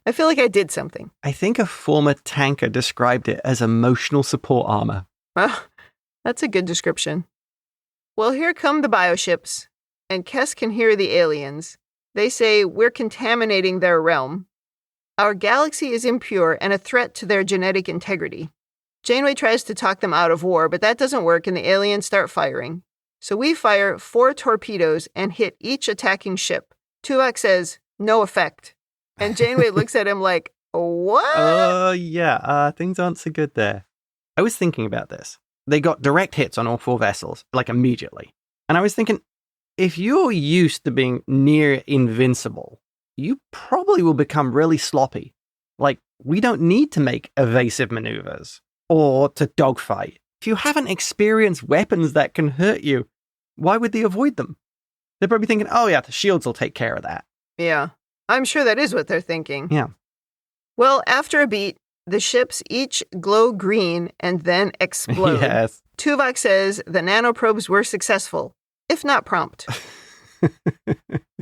I feel like I did something. I think a former tanker described it as emotional support armor. Well, that's a good description. Well, here come the bioships, and Kes can hear the aliens. They say we're contaminating their realm. Our galaxy is impure and a threat to their genetic integrity. Janeway tries to talk them out of war, but that doesn't work and the aliens start firing. So we fire 4 torpedoes and hit each attacking ship. Tuvok says, no effect. And Janeway looks at him like, what? Things aren't so good there. I was thinking about this. They got direct hits on all 4 vessels, immediately. And I was thinking, if you're used to being near invincible, you probably will become really sloppy. We don't need to make evasive maneuvers or to dogfight. If you haven't experienced weapons that can hurt you, why would they avoid them? They're probably thinking, oh yeah, the shields will take care of that. Yeah, I'm sure that is what they're thinking. Yeah. Well, after a beat, the ships each glow green and then explode. Yes. Tuvok says the nanoprobes were successful, if not prompt.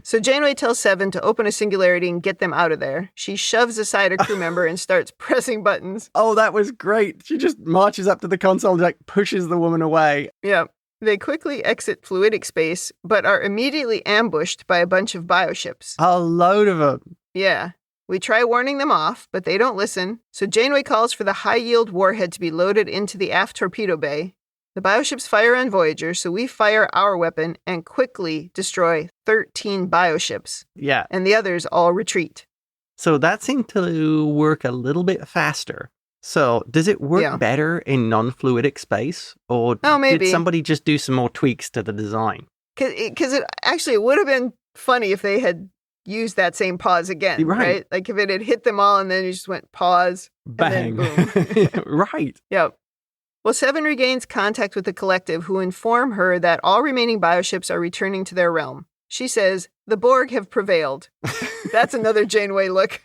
So Janeway tells Seven to open a singularity and get them out of there. She shoves aside a crew member and starts pressing buttons. Oh, that was great. She just marches up to the console and pushes the woman away. Yeah. They quickly exit fluidic space, but are immediately ambushed by a bunch of bioships. A load of them. Yeah. We try warning them off, but they don't listen. So Janeway calls for the high-yield warhead to be loaded into the aft torpedo bay. The bioships fire on Voyager, so we fire our weapon and quickly destroy 13 bioships. Yeah. And the others all retreat. So that seemed to work a little bit faster. So does it work better in non-fluidic space? Or did somebody just do some more tweaks to the design? Because it would have been funny if they had used that same pause again, right? If it had hit them all and then you just went pause. Bang. And then boom. Right. Yep. Well, Seven regains contact with the collective, who inform her that all remaining bioships are returning to their realm. She says, the Borg have prevailed. That's another Janeway look.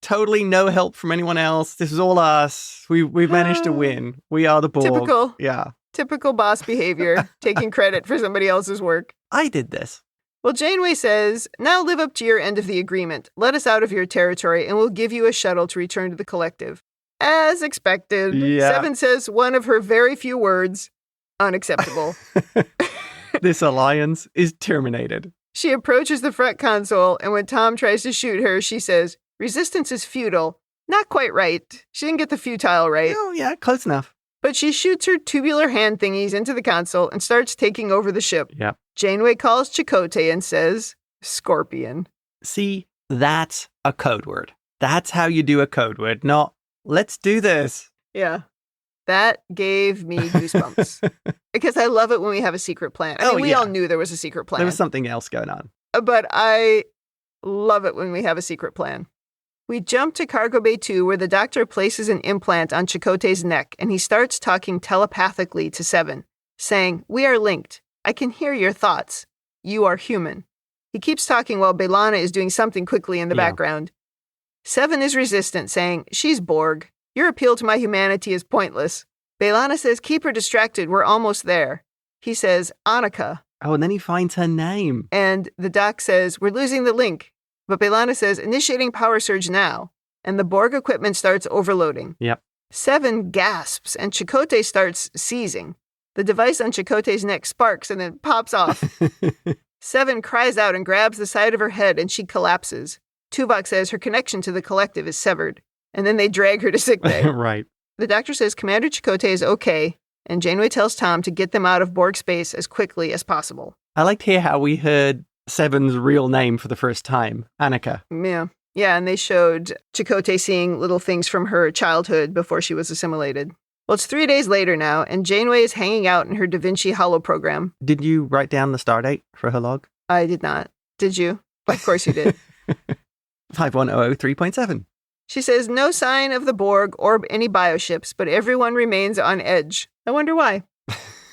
Totally no help from anyone else. This is all us. We've managed to win. We are the Borg. Typical. Yeah. Typical boss behavior, taking credit for somebody else's work. I did this. Well, Janeway says, now live up to your end of the agreement. Let us out of your territory and we'll give you a shuttle to return to the collective. As expected, Seven says one of her very few words, unacceptable. This alliance is terminated. She approaches the front console, and when Tom tries to shoot her, she says, resistance is futile. Not quite right. She didn't get the futile right. Oh, yeah, close enough. But she shoots her tubular hand thingies into the console and starts taking over the ship. Yep. Janeway calls Chakotay and says, Scorpion. See, that's a code word. That's how you do a code word, not, let's do this. Yeah. That gave me goosebumps. Because I love it when we have a secret plan. I mean, we all knew there was a secret plan. There was something else going on. But I love it when we have a secret plan. We jump to Cargo Bay 2, where the doctor places an implant on Chakotay's neck, and he starts talking telepathically to Seven, saying, we are linked. I can hear your thoughts. You are human. He keeps talking while B'Elanna is doing something quickly in the background. Seven is resistant, saying, she's Borg. Your appeal to my humanity is pointless. B'Elanna says, keep her distracted. We're almost there. He says, Annika. Oh, and then he finds her name. And the doc says, we're losing the link. But B'Elanna says, initiating power surge now. And the Borg equipment starts overloading. Yep. Seven gasps, and Chakotay starts seizing. The device on Chakotay's neck sparks and then pops off. Seven cries out and grabs the side of her head, and she collapses. Tuvok says her connection to the collective is severed. And then they drag her to sickbay. Right. The doctor says Commander Chakotay is okay, and Janeway tells Tom to get them out of Borg space as quickly as possible. I liked here how we heard Seven's real name for the first time, Annika. Yeah. Yeah, and they showed Chakotay seeing little things from her childhood before she was assimilated. Well, it's 3 days later now, and Janeway is hanging out in her Da Vinci holoprogram. Did you write down the stardate for her log? I did not. Did you? Of course you did. 51003.7. She says no sign of the Borg or any bioships, but everyone remains on edge. I wonder why.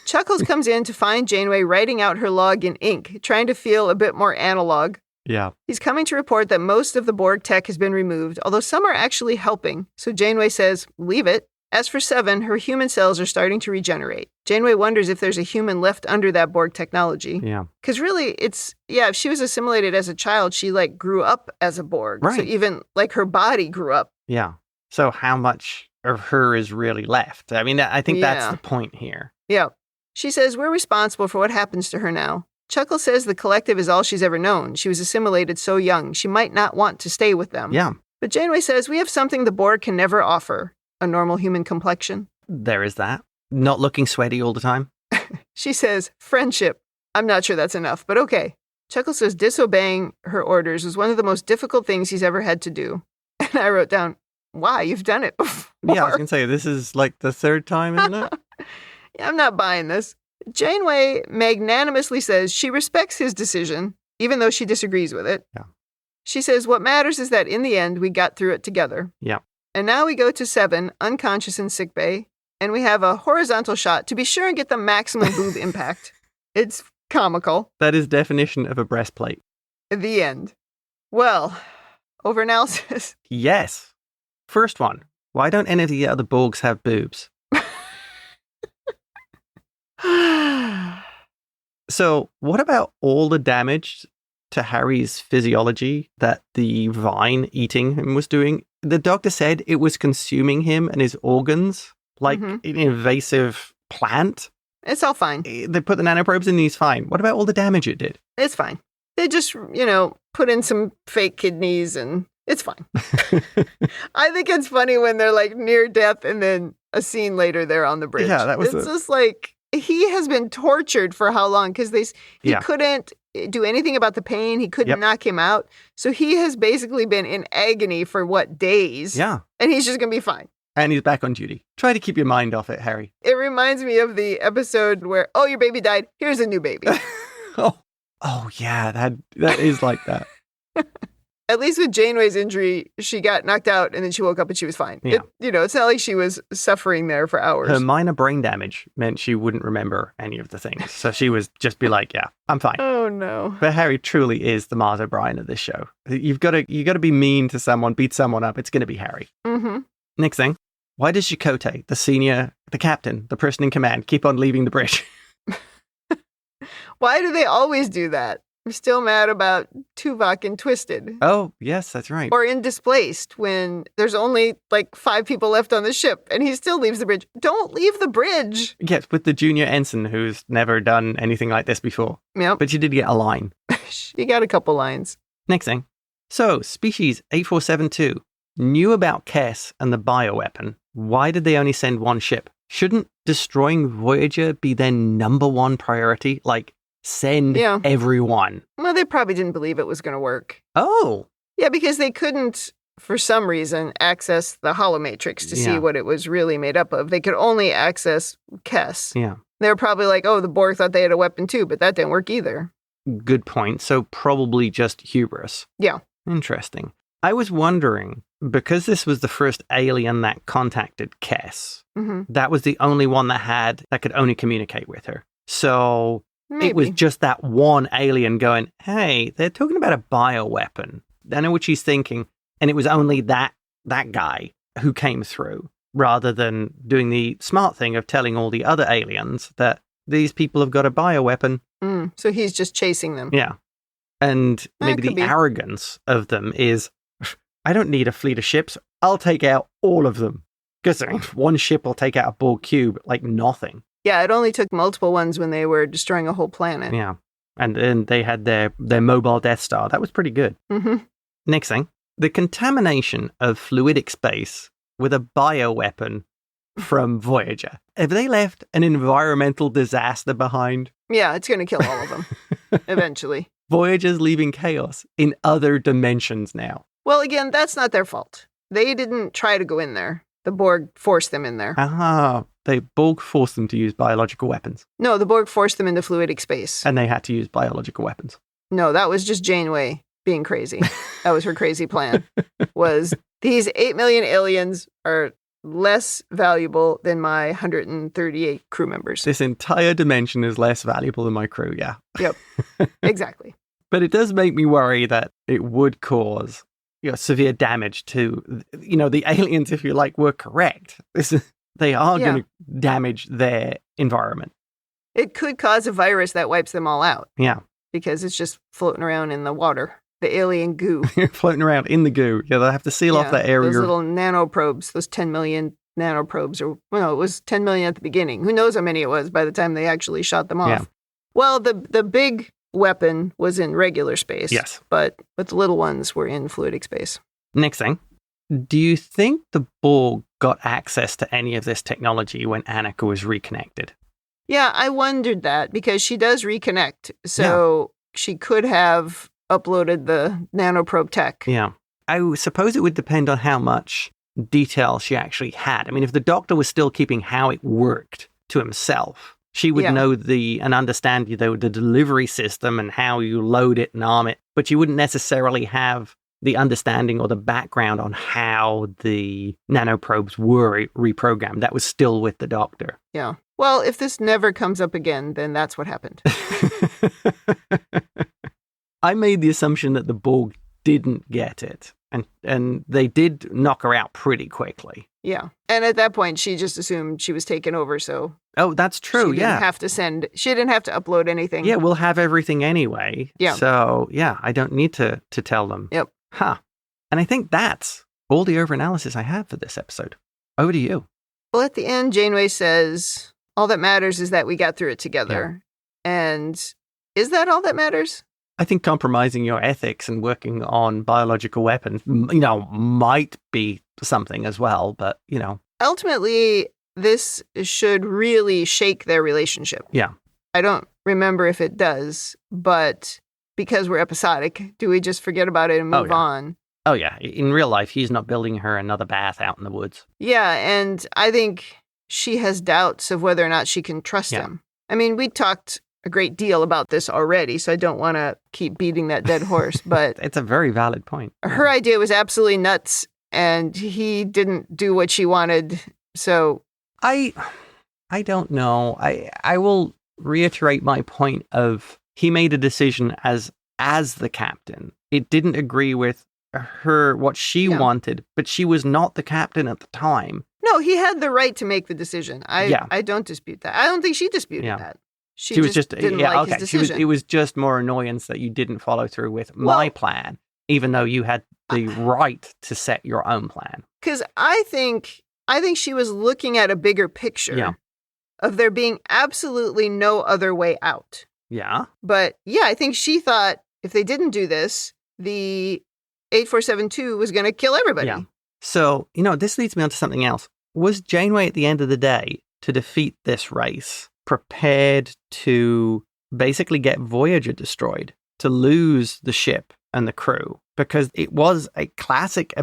Chuckles comes in to find Janeway writing out her log in ink, trying to feel a bit more analog. Yeah. He's coming to report that most of the Borg tech has been removed, although some are actually helping. So Janeway says, leave it. As for Seven, her human cells are starting to regenerate. Janeway wonders if there's a human left under that Borg technology. Yeah. Because really, if she was assimilated as a child, she grew up as a Borg. Right. So even her body grew up. Yeah. So how much of her is really left? I mean, I think that's the point here. Yeah. She says, we're responsible for what happens to her now. Chuckles says the collective is all she's ever known. She was assimilated so young, she might not want to stay with them. Yeah. But Janeway says, we have something the Borg can never offer. A normal human complexion. There is that. Not looking sweaty all the time. She says, friendship. I'm not sure that's enough, but okay. Chuckles says disobeying her orders was one of the most difficult things he's ever had to do. And I wrote down, why? You've done it before. Yeah, I was going to say, this is the third time, isn't it? Yeah, I'm not buying this. Janeway magnanimously says she respects his decision, even though she disagrees with it. Yeah. She says what matters is that in the end, we got through it together. Yeah. And now we go to Seven, unconscious in sickbay, and we have a horizontal shot to be sure and get the maximum boob impact. It's comical. That is definition of a breastplate. The end. Well, overanalysis. Yes. First one. Why don't any of the other Borgs have boobs? So, what about all the damage to Harry's physiology that the vine eating him was doing? The doctor said it was consuming him and his organs like an invasive plant. It's all fine. They put the nanoprobes in and he's fine. What about all the damage it did? It's fine. They just, put in some fake kidneys and it's fine. I think it's funny when they're near death and then a scene later they're on the bridge. Yeah, that was just he has been tortured for how long? Because he couldn't do anything about the pain. He couldn't knock him out. So he has basically been in agony for days? Yeah. And he's just going to be fine. And he's back on duty. Try to keep your mind off it, Harry. It reminds me of the episode where, your baby died. Here's a new baby. Oh yeah, that is like that. At least with Janeway's injury, she got knocked out and then she woke up and she was fine. Yeah. It's not like she was suffering there for hours. Her minor brain damage meant she wouldn't remember any of the things. So she was just be like, yeah, I'm fine. Oh no. But Harry truly is the Mars O'Brien of this show. You got to be mean to someone, beat someone up. It's going to be Harry. Mm-hmm. Next thing, Why does Chakotay, the captain, the person in command, keep on leaving the bridge? Why do they always do that? I'm still mad about Tuvok and Twisted. Oh, yes, that's right. Or in Displaced, when there's only like 5 people left on the ship and he still leaves the bridge. Don't leave the bridge. Yes, with the junior ensign who's never done anything like this before. Yep. But she did get a line. She got a couple lines. Next thing. So, species 8472 knew about Kess and the bioweapon. Why did they only send one ship? Shouldn't destroying Voyager be their number one priority? Like, send everyone. Well, they probably didn't believe it was going to work. Oh. Yeah, because they couldn't, for some reason, access the holomatrix to see what it was really made up of. They could only access Kess. Yeah. They were probably like, oh, the Borg thought they had a weapon too, but that didn't work either. Good point. So probably just hubris. Yeah. Interesting. I was wondering, because this was the first alien that contacted Kess, that was the only one that could only communicate with her. So Maybe. It was just that one alien going, hey, they're talking about a bioweapon. I know what she's thinking. And it was only that guy who came through, rather than doing the smart thing of telling all the other aliens that these people have got a bioweapon. So he's just chasing them. Yeah. And maybe the arrogance of them is, I don't need a fleet of ships. I'll take out all of them. Because one ship will take out a Borg cube like nothing. Yeah, it only took multiple ones when they were destroying a whole planet. Yeah. And then they had their mobile Death Star. That was pretty good. Next thing, the contamination of fluidic space with a bioweapon from Voyager. Have they left an environmental disaster behind? Yeah, it's going to kill all of them eventually. Voyager's leaving chaos in other dimensions now. Well, again, that's not their fault. They didn't try to go in there. The Borg forced them in there. The Borg forced them to use biological weapons. No, the Borg forced them into fluidic space. And they had to use biological weapons. No, that was just Janeway being crazy. That was her crazy plan. Was these 8 million aliens are less valuable than my 138 crew members. This entire dimension is less valuable than my crew, yeah. Yep, exactly. But it does make me worry that it would cause severe damage to, the aliens, if you like, were correct. They are going to damage their environment. It could cause a virus that wipes them all out. Yeah. Because it's just floating around in the water. The alien goo. Floating around in the goo. Yeah, they'll have to seal off that area. Those little nanoprobes, those 10 million nanoprobes. It was 10 million at the beginning. Who knows how many it was by the time they actually shot them off. Yeah. Well, the big weapon was in regular space. Yes. But the little ones were in fluidic space. Next thing. Do you think the Borg got access to any of this technology when Annika was reconnected? Yeah, I wondered that because she does reconnect. So she could have uploaded the nanoprobe tech. Yeah. I suppose it would depend on how much detail she actually had. I mean, if the Doctor was still keeping how it worked to himself, she would know and understand the delivery system and how you load it and arm it, but she wouldn't necessarily have the understanding or the background on how the nanoprobes were reprogrammed. That was still with the Doctor. Yeah. Well, if this never comes up again, then that's what happened. I made the assumption that the Borg didn't get it, and they did knock her out pretty quickly. Yeah. And at that point, she just assumed she was taken over, so... Oh, that's true, she didn't have to upload anything. Yeah, we'll have everything anyway. Yeah. So, yeah, I don't need to tell them. Yep. Huh. And I think that's all the overanalysis I have for this episode. Over to you. Well, at the end, Janeway says, all that matters is that we got through it together. Yeah. And is that all that matters? I think compromising your ethics and working on biological weapons, might be something as well, but, Ultimately, this should really shake their relationship. Yeah. I don't remember if it does, but because we're episodic, do we just forget about it and move on? Oh, yeah. In real life, he's not building her another bath out in the woods. Yeah, and I think she has doubts of whether or not she can trust him. I mean, we talked a great deal about this already, so I don't want to keep beating that dead horse, but... It's a very valid point. Her idea was absolutely nuts, and he didn't do what she wanted, so... I don't know. I will reiterate my point of he made a decision as the captain. It didn't agree with what she wanted, but she was not the captain at the time. No, he had the right to make the decision. I don't dispute that. I don't think she disputed that. She was just didn't like his decision. It was just more annoyance that you didn't follow through with my plan, even though you had the right to set your own plan. Because I think she was looking at a bigger picture of there being absolutely no other way out. Yeah. But yeah, I think she thought if they didn't do this, the 8472 was going to kill everybody. Yeah. So, this leads me on to something else. Was Janeway at the end of the day, to defeat this race, prepared to basically get Voyager destroyed, to lose the ship and the crew? Because it was a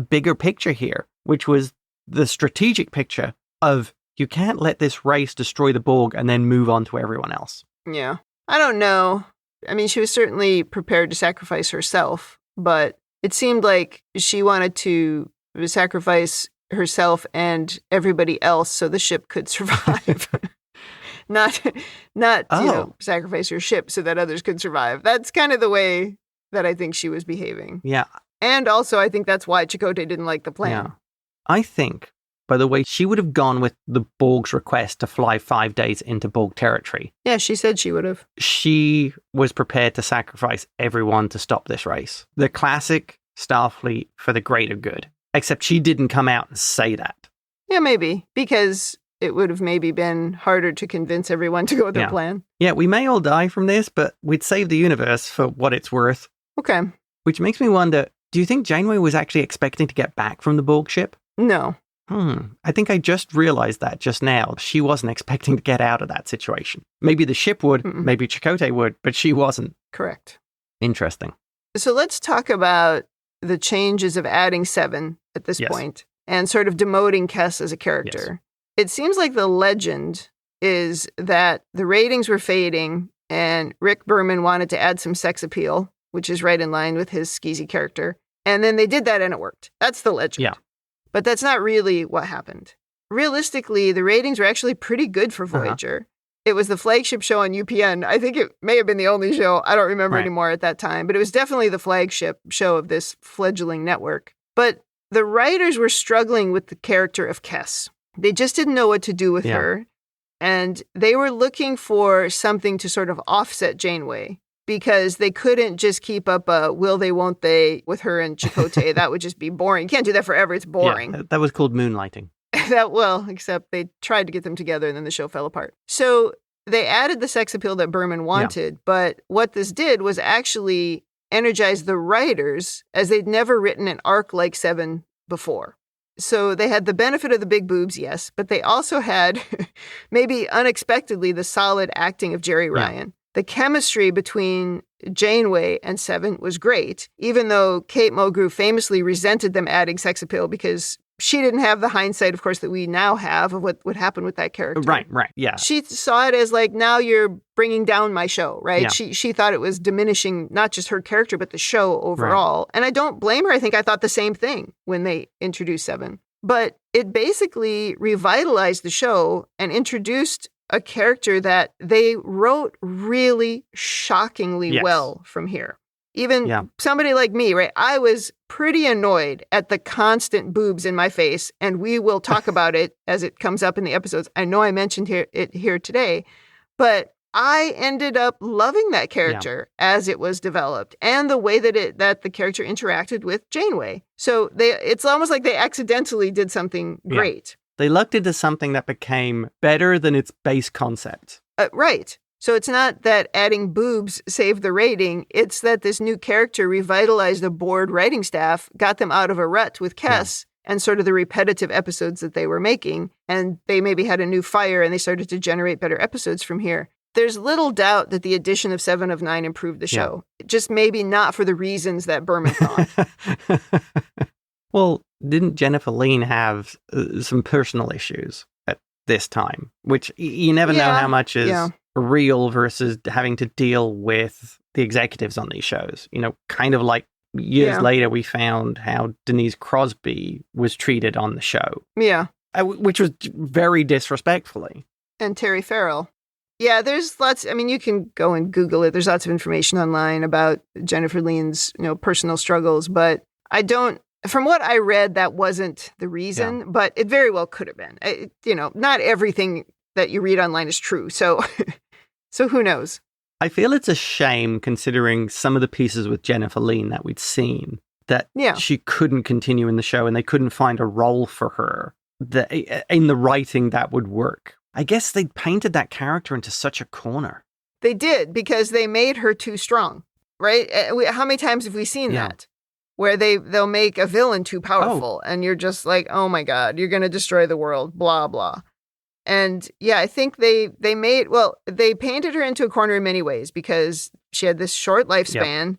bigger picture here, which was the strategic picture of you can't let this race destroy the Borg and then move on to everyone else. Yeah. I don't know. I mean, she was certainly prepared to sacrifice herself, but it seemed like she wanted to sacrifice herself and everybody else so the ship could survive. not sacrifice her ship so that others could survive. That's kind of the way that I think she was behaving. Yeah. And also, I think that's why Chakotay didn't like the plan. Yeah. I think, by the way, she would have gone with the Borg's request to fly 5 days into Borg territory. Yeah, she said she would have. She was prepared to sacrifice everyone to stop this race. The classic Starfleet for the greater good. Except she didn't come out and say that. Yeah, maybe. Because it would have maybe been harder to convince everyone to go with their plan. Yeah, we may all die from this, but we'd save the universe for what it's worth. Okay. Which makes me wonder, do you think Janeway was actually expecting to get back from the Borg ship? No. I think I just realized that just now. She wasn't expecting to get out of that situation. Maybe the ship would, maybe Chakotay would, but she wasn't. Correct. Interesting. So let's talk about the changes of adding 7 at this point and sort of demoting Kes as a character. Yes. It seems like the legend is that the ratings were fading and Rick Berman wanted to add some sex appeal, which is right in line with his skeezy character. And then they did that and it worked. That's the legend. Yeah. But that's not really what happened. Realistically, the ratings were actually pretty good for Voyager. It was the flagship show on UPN. I think it may have been the only show. I don't remember anymore at that time, but it was definitely the flagship show of this fledgling network. But the writers were struggling with the character of Kes. They just didn't know what to do with her. And they were looking for something to sort of offset Janeway because they couldn't just keep up a will they, won't they with her and Chakotay. That would just be boring. You can't do that forever. It's boring. Yeah, that was called moonlighting. Except they tried to get them together and then the show fell apart. So they added the sex appeal that Berman wanted, but what this did was actually energize the writers as they'd never written an arc like 7 before. So they had the benefit of the big boobs, yes, but they also had, maybe unexpectedly, the solid acting of Jeri Ryan. The chemistry between Janeway and 7 was great, even though Kate Mulgrew famously resented them adding sex appeal because she didn't have the hindsight, of course, that we now have of what would happen with that character. Right, yeah. She saw it as like, now you're bringing down my show, right? Yeah. She thought it was diminishing not just her character, but the show overall. Right. And I don't blame her. I think I thought the same thing when they introduced 7. But it basically revitalized the show and introduced a character that they wrote really shockingly well from here. Even somebody like me, right? I was pretty annoyed at the constant boobs in my face, and we will talk about it as it comes up in the episodes. I know I mentioned it here today, but I ended up loving that character as it was developed and the way that the character interacted with Janeway. So it's almost like they accidentally did something great. They lucked into something that became better than its base concept. Right. So it's not that adding boobs saved the rating. It's that this new character revitalized a bored writing staff, got them out of a rut with Kes and sort of the repetitive episodes that they were making. And they maybe had a new fire and they started to generate better episodes from here. There's little doubt that the addition of 7 of 9 improved the show. Just maybe not for the reasons that Berman thought. Well, didn't Jennifer Lean have some personal issues at this time? Which you never know how much is real versus having to deal with the executives on these shows. You know, kind of like years later, we found how Denise Crosby was treated on the show. Yeah. Which was very disrespectfully. And Terry Farrell. Yeah, there's lots. I mean, you can go and Google it. There's lots of information online about Jennifer Lean's, personal struggles. But From what I read, that wasn't the reason, but it very well could have been. Not everything that you read online is true. So, so who knows? I feel it's a shame considering some of the pieces with Jennifer Lean that we'd seen that she couldn't continue in the show and they couldn't find a role for her that in the writing that would work. I guess they painted that character into such a corner. They did because they made her too strong, right? How many times have we seen that? Where they'll make a villain too powerful and you're just like, oh my God, you're going to destroy the world, blah, blah. And I think they painted her into a corner in many ways because she had this short lifespan,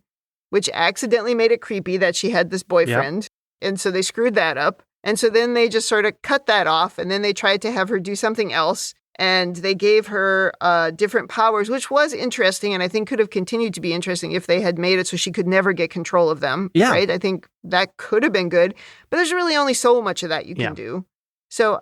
which accidentally made it creepy that she had this boyfriend. And so they screwed that up. And so then they just sort of cut that off. And then they tried to have her do something else. And they gave her different powers, which was interesting. And I think could have continued to be interesting if they had made it so she could never get control of them. Yeah. Right? I think that could have been good. But there's really only so much of that you can do. So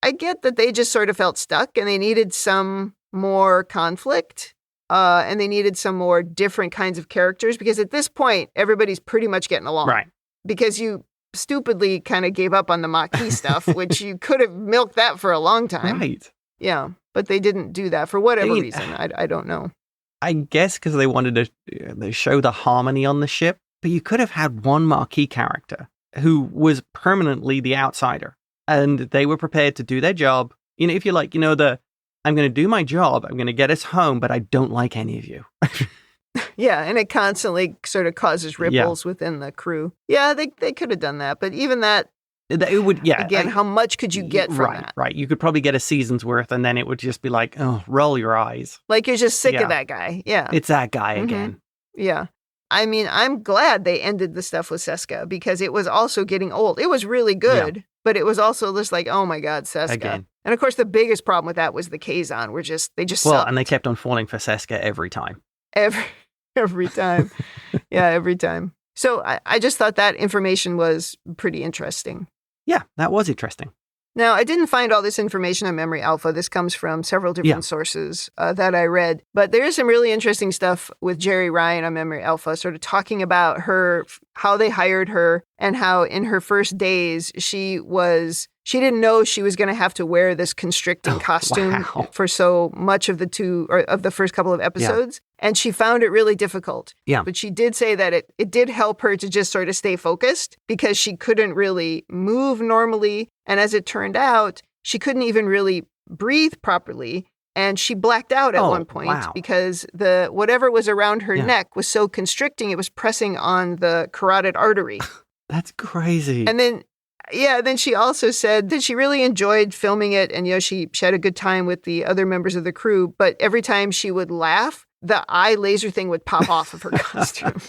I get that they just sort of felt stuck and they needed some more conflict and they needed some more different kinds of characters because at this point, everybody's pretty much getting along. Right. Because you stupidly kind of gave up on the Maquis stuff, which you could have milked that for a long time. Right. Yeah, but they didn't do that for whatever reason. I don't know. I guess because they wanted to show the harmony on the ship, but you could have had one Maquis character who was permanently the outsider. And they were prepared to do their job. If you're like, I'm going to do my job. I'm going to get us home, but I don't like any of you. Yeah, and it constantly sort of causes ripples within the crew. Yeah, they could have done that. But even that, it would, again, how much could you get from that? Right, you could probably get a season's worth, and then it would just be like, oh, roll your eyes. Like you're just sick of that guy. Yeah. It's that guy again. Yeah. I mean, I'm glad they ended the stuff with Seska because it was also getting old. It was really good. But it was also just like, oh my God, Seska. Again. And of course, the biggest problem with that was the Kazon. They just sucked. And they kept on falling for Seska every time. Every time. Every time. So I just thought that information was pretty interesting. Yeah, that was interesting. Now, I didn't find all this information on Memory Alpha. This comes from several different sources that I read. But there is some really interesting stuff with Jeri Ryan on Memory Alpha, sort of talking about how they hired her and how in her first days she didn't know she was going to have to wear this constricting costume for so much of the first couple of episodes. And she found it really difficult. Yeah. But she did say that it did help her to just sort of stay focused because she couldn't really move normally. And as it turned out, she couldn't even really breathe properly. And she blacked out at one point because whatever was around her neck was so constricting, it was pressing on the carotid artery. That's crazy. And then she also said that she really enjoyed filming it. And, she had a good time with the other members of the crew. But every time she would laugh, the eye laser thing would pop off of her costume.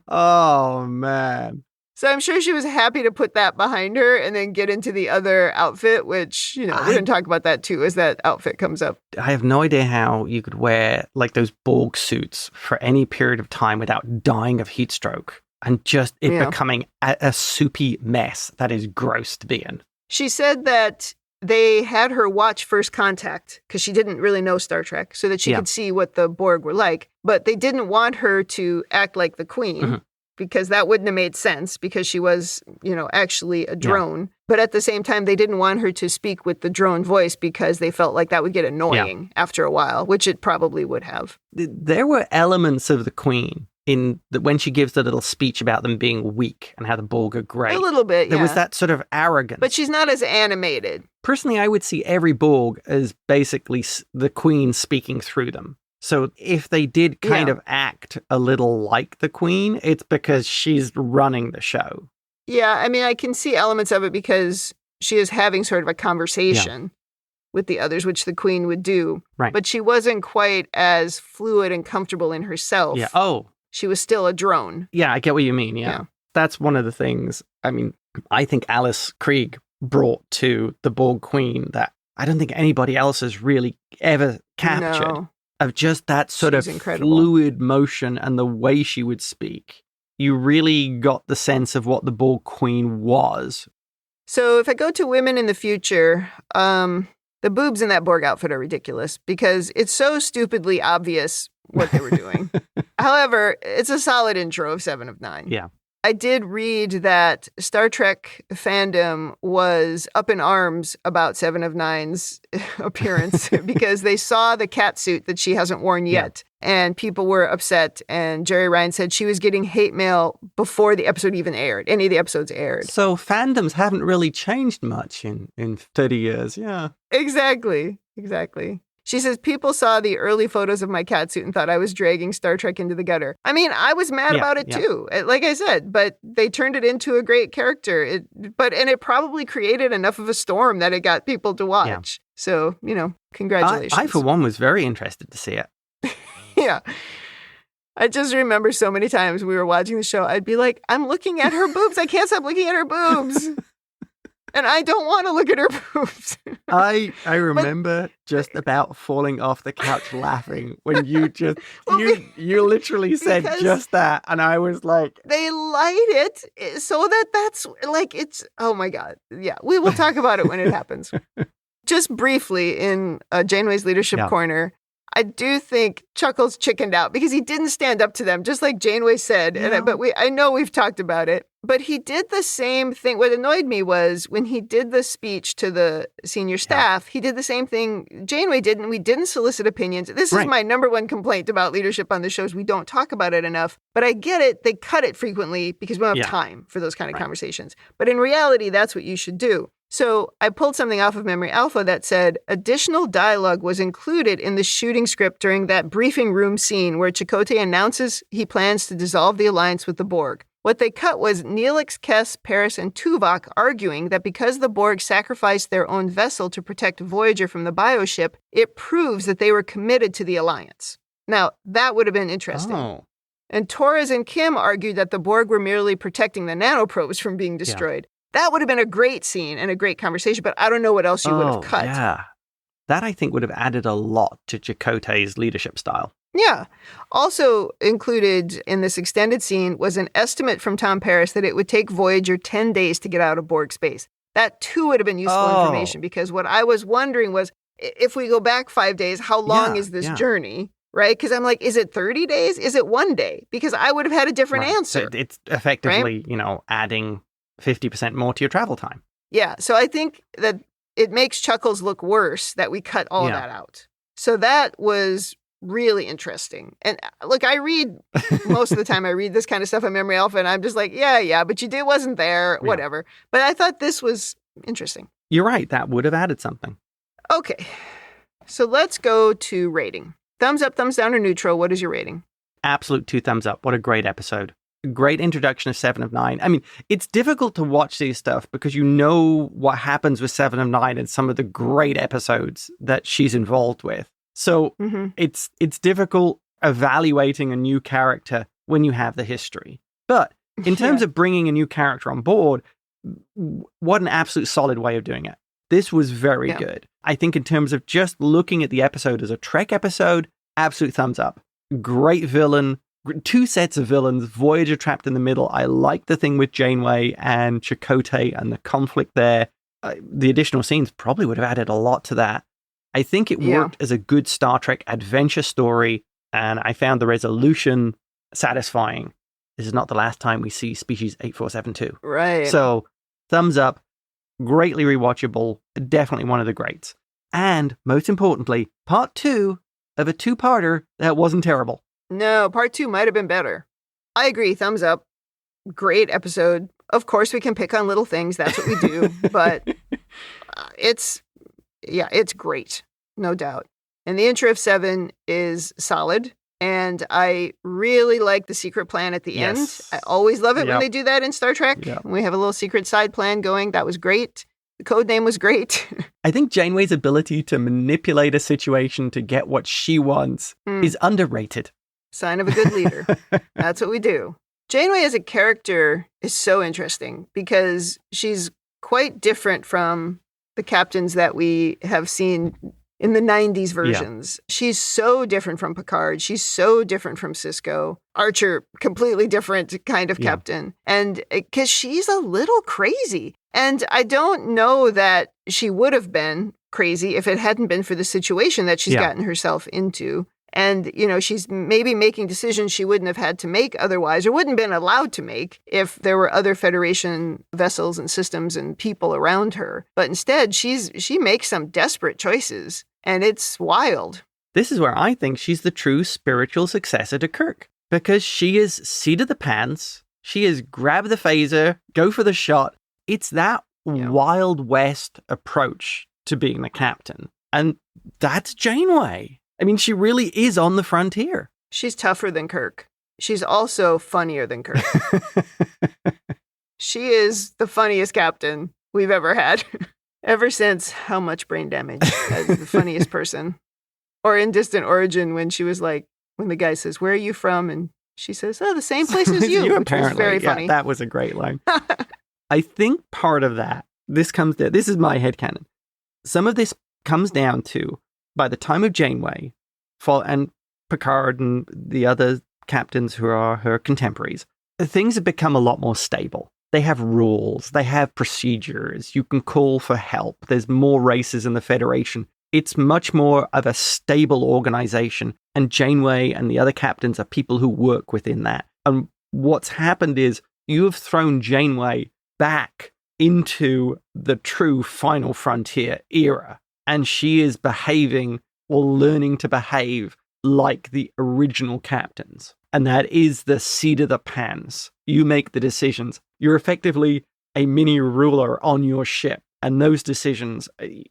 Oh, man. So I'm sure she was happy to put that behind her and then get into the other outfit, which, we're going to talk about that too as that outfit comes up. I have no idea how you could wear like those Borg suits for any period of time without dying of heat stroke and just it becoming a soupy mess that is gross to be in. She said that they had her watch First Contact because she didn't really know Star Trek so that she could see what the Borg were like. But they didn't want her to act like the Queen because that wouldn't have made sense because she was, actually a drone. Yeah. But at the same time, they didn't want her to speak with the drone voice because they felt like that would get annoying after a while, which it probably would have. There were elements of the Queen when she gives the little speech about them being weak and how the Borg are great. A little bit, There was that sort of arrogance. But she's not as animated. Personally, I would see every Borg as basically the Queen speaking through them. So if they did kind of act a little like the Queen, it's because she's running the show. Yeah, I mean, I can see elements of it because she is having sort of a conversation with the others, which the Queen would do. Right. But she wasn't quite as fluid and comfortable in herself. Yeah. Oh. She was still a drone. Yeah, I get what you mean. Yeah. That's one of the things. I mean, I think Alice Krieg brought to the Borg Queen that I don't think anybody else has really ever captured. No. Of just that sort of fluid motion and the way she would speak. You really got the sense of what the Borg Queen was. So if I go to women in the future, the boobs in that Borg outfit are ridiculous because it's so stupidly obvious what they were doing. However, it's a solid intro of 7 of 9. Yeah. I did read that Star Trek fandom was up in arms about Seven of Nine's appearance because they saw the cat suit that she hasn't worn yet. And people were upset. And Jeri Ryan said she was getting hate mail before the episode even aired. Any of the episodes aired. So fandoms haven't really changed much in 30 years. Yeah. Exactly. She says, people saw the early photos of my cat suit and thought I was dragging Star Trek into the gutter. I mean, I was mad about it too, like I said, but they turned it into a great character. And it probably created enough of a storm that it got people to watch. Yeah. So, congratulations. I, for one, was very interested to see it. Yeah. I just remember so many times we were watching the show, I'd be like, I'm looking at her boobs. I can't stop looking at her boobs. And I don't want to look at her boobs. I remember just about falling off the couch laughing when you just, you literally said just that. And I was like. They light it so that's like, it's, oh my God. Yeah, we will talk about it when it happens. Just briefly in Janeway's leadership corner, I do think Chuckles chickened out because he didn't stand up to them, just like Janeway said. Yeah. I know we've talked about it, but he did the same thing. What annoyed me was when he did the speech to the senior staff, he did the same thing Janeway did, and we didn't solicit opinions. This is my number one complaint about leadership on the shows. We don't talk about it enough, but I get it. They cut it frequently because we don't have time for those kind of conversations. But in reality, that's what you should do. So I pulled something off of Memory Alpha that said additional dialogue was included in the shooting script during that briefing room scene where Chakotay announces he plans to dissolve the alliance with the Borg. What they cut was Neelix, Kes, Paris, and Tuvok arguing that because the Borg sacrificed their own vessel to protect Voyager from the bioship, it proves that they were committed to the alliance. Now, that would have been interesting. Oh. And Torres and Kim argued that the Borg were merely protecting the nanoprobes from being destroyed. Yeah. That would have been a great scene and a great conversation, but I don't know what else you would have cut. Yeah. That, I think, would have added a lot to Chakotay's leadership style. Yeah. Also included in this extended scene was an estimate from Tom Paris that it would take Voyager 10 days to get out of Borg space. That, too, would have been useful information because what I was wondering was, if we go back 5 days, how long is this journey? Right? Because I'm like, is it 30 days? Is it 1 day? Because I would have had a different answer. So it's effectively, adding 50% more to your travel time. Yeah. So I think that it makes Chuckles look worse that we cut all that out. So that was really interesting. And look, I read most of the time, I read this kind of stuff on Memory Alpha, and I'm just like, yeah, but wasn't there, whatever. But I thought this was interesting. You're right. That would have added something. Okay. So let's go to rating. Thumbs up, thumbs down, or neutral. What is your rating? Absolute 2 thumbs up. What a great episode. Great introduction of 7 of 9. I mean, it's difficult to watch these stuff because you know what happens with 7 of 9 and some of the great episodes that she's involved with. So it's difficult evaluating a new character when you have the history. But in terms of bringing a new character on board, what an absolute solid way of doing it. This was very good. I think in terms of just looking at the episode as a Trek episode, absolute thumbs up. Great villain. 2 sets of villains, Voyager trapped in the middle. I like the thing with Janeway and Chakotay and the conflict there. The additional scenes probably would have added a lot to that. I think it worked as a good Star Trek adventure story, and I found the resolution satisfying. This is not the last time we see Species 8472. Right. So, thumbs up, greatly rewatchable, definitely one of the greats. And, most importantly, part 2 of a 2-parter that wasn't terrible. No, part 2 might have been better. I agree. Thumbs up. Great episode. Of course, we can pick on little things. That's what we do. But it's great. No doubt. And the intro of 7 is solid. And I really like the secret plan at the end. I always love it when they do that in Star Trek. Yep. We have a little secret side plan going. That was great. The code name was great. I think Janeway's ability to manipulate a situation to get what she wants is underrated. Sign of a good leader. That's what we do. Janeway as a character is so interesting because she's quite different from the captains that we have seen in the 90s versions. Yeah. She's so different from Picard. She's so different from Sisko. Archer, completely different kind of captain. And because she's a little crazy. And I don't know that she would have been crazy if it hadn't been for the situation that she's gotten herself into. And, she's maybe making decisions she wouldn't have had to make otherwise, or wouldn't have been allowed to make if there were other Federation vessels and systems and people around her. But instead, she makes some desperate choices, and it's wild. This is where I think she's the true spiritual successor to Kirk, because she is seat of the pants. She is grab the phaser, go for the shot. It's that Wild West approach to being the captain. And that's Janeway. I mean, she really is on the frontier. She's tougher than Kirk. She's also funnier than Kirk. She is the funniest captain we've ever had. Ever since How Much Brain Damage as the funniest person. Or in Distant Origin when she was like, when the guy says, "Where are you from?" And she says, "Oh, the same place as you," which was very funny. That was a great line. I think part of that, this is my headcanon. Some of this comes down to, by the time of Janeway, and Picard and the other captains who are her contemporaries, things have become a lot more stable. They have rules, they have procedures, you can call for help, there's more races in the Federation. It's much more of a stable organization, and Janeway and the other captains are people who work within that. And what's happened is you have thrown Janeway back into the true final frontier era, and she is behaving or learning to behave like the original captains. And that is the seat of the pants. You make the decisions. You're effectively a mini ruler on your ship. And those decisions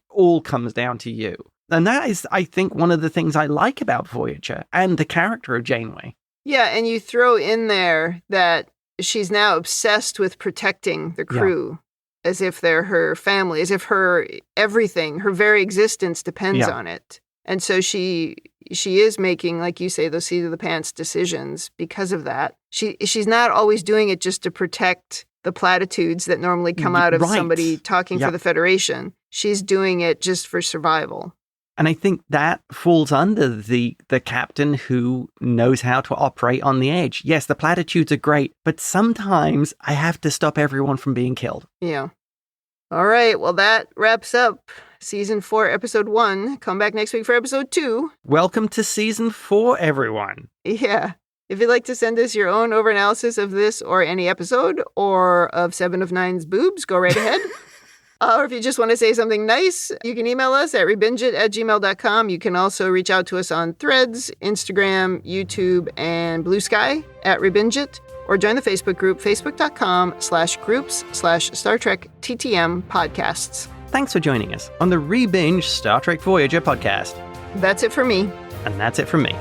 all comes down to you. And that is, I think, one of the things I like about Voyager and the character of Janeway. Yeah, and you throw in there that she's now obsessed with protecting the crew. Yeah. As if they're her family, as if her everything, her very existence depends on it. And so she is making, like you say, those seat of the pants decisions because of that. She's not always doing it just to protect the platitudes that normally come out of somebody talking for the Federation. She's doing it just for survival. And I think that falls under the captain who knows how to operate on the edge. Yes, the platitudes are great, but sometimes I have to stop everyone from being killed. Yeah. All right. Well, that wraps up Season 4, Episode 1. Come back next week for Episode 2. Welcome to Season 4, everyone. Yeah. If you'd like to send us your own overanalysis of this or any episode, or of 7 of 9's boobs, go right ahead. Or if you just want to say something nice, you can email us at ReBingeIT@gmail.com. You can also reach out to us on Threads, Instagram, YouTube, and Blue Sky at ReBingeIT, or join the Facebook group, facebook.com/groups/Star Trek TTM podcasts. Thanks for joining us on the ReBinge Star Trek Voyager podcast. That's it for me. And that's it from me.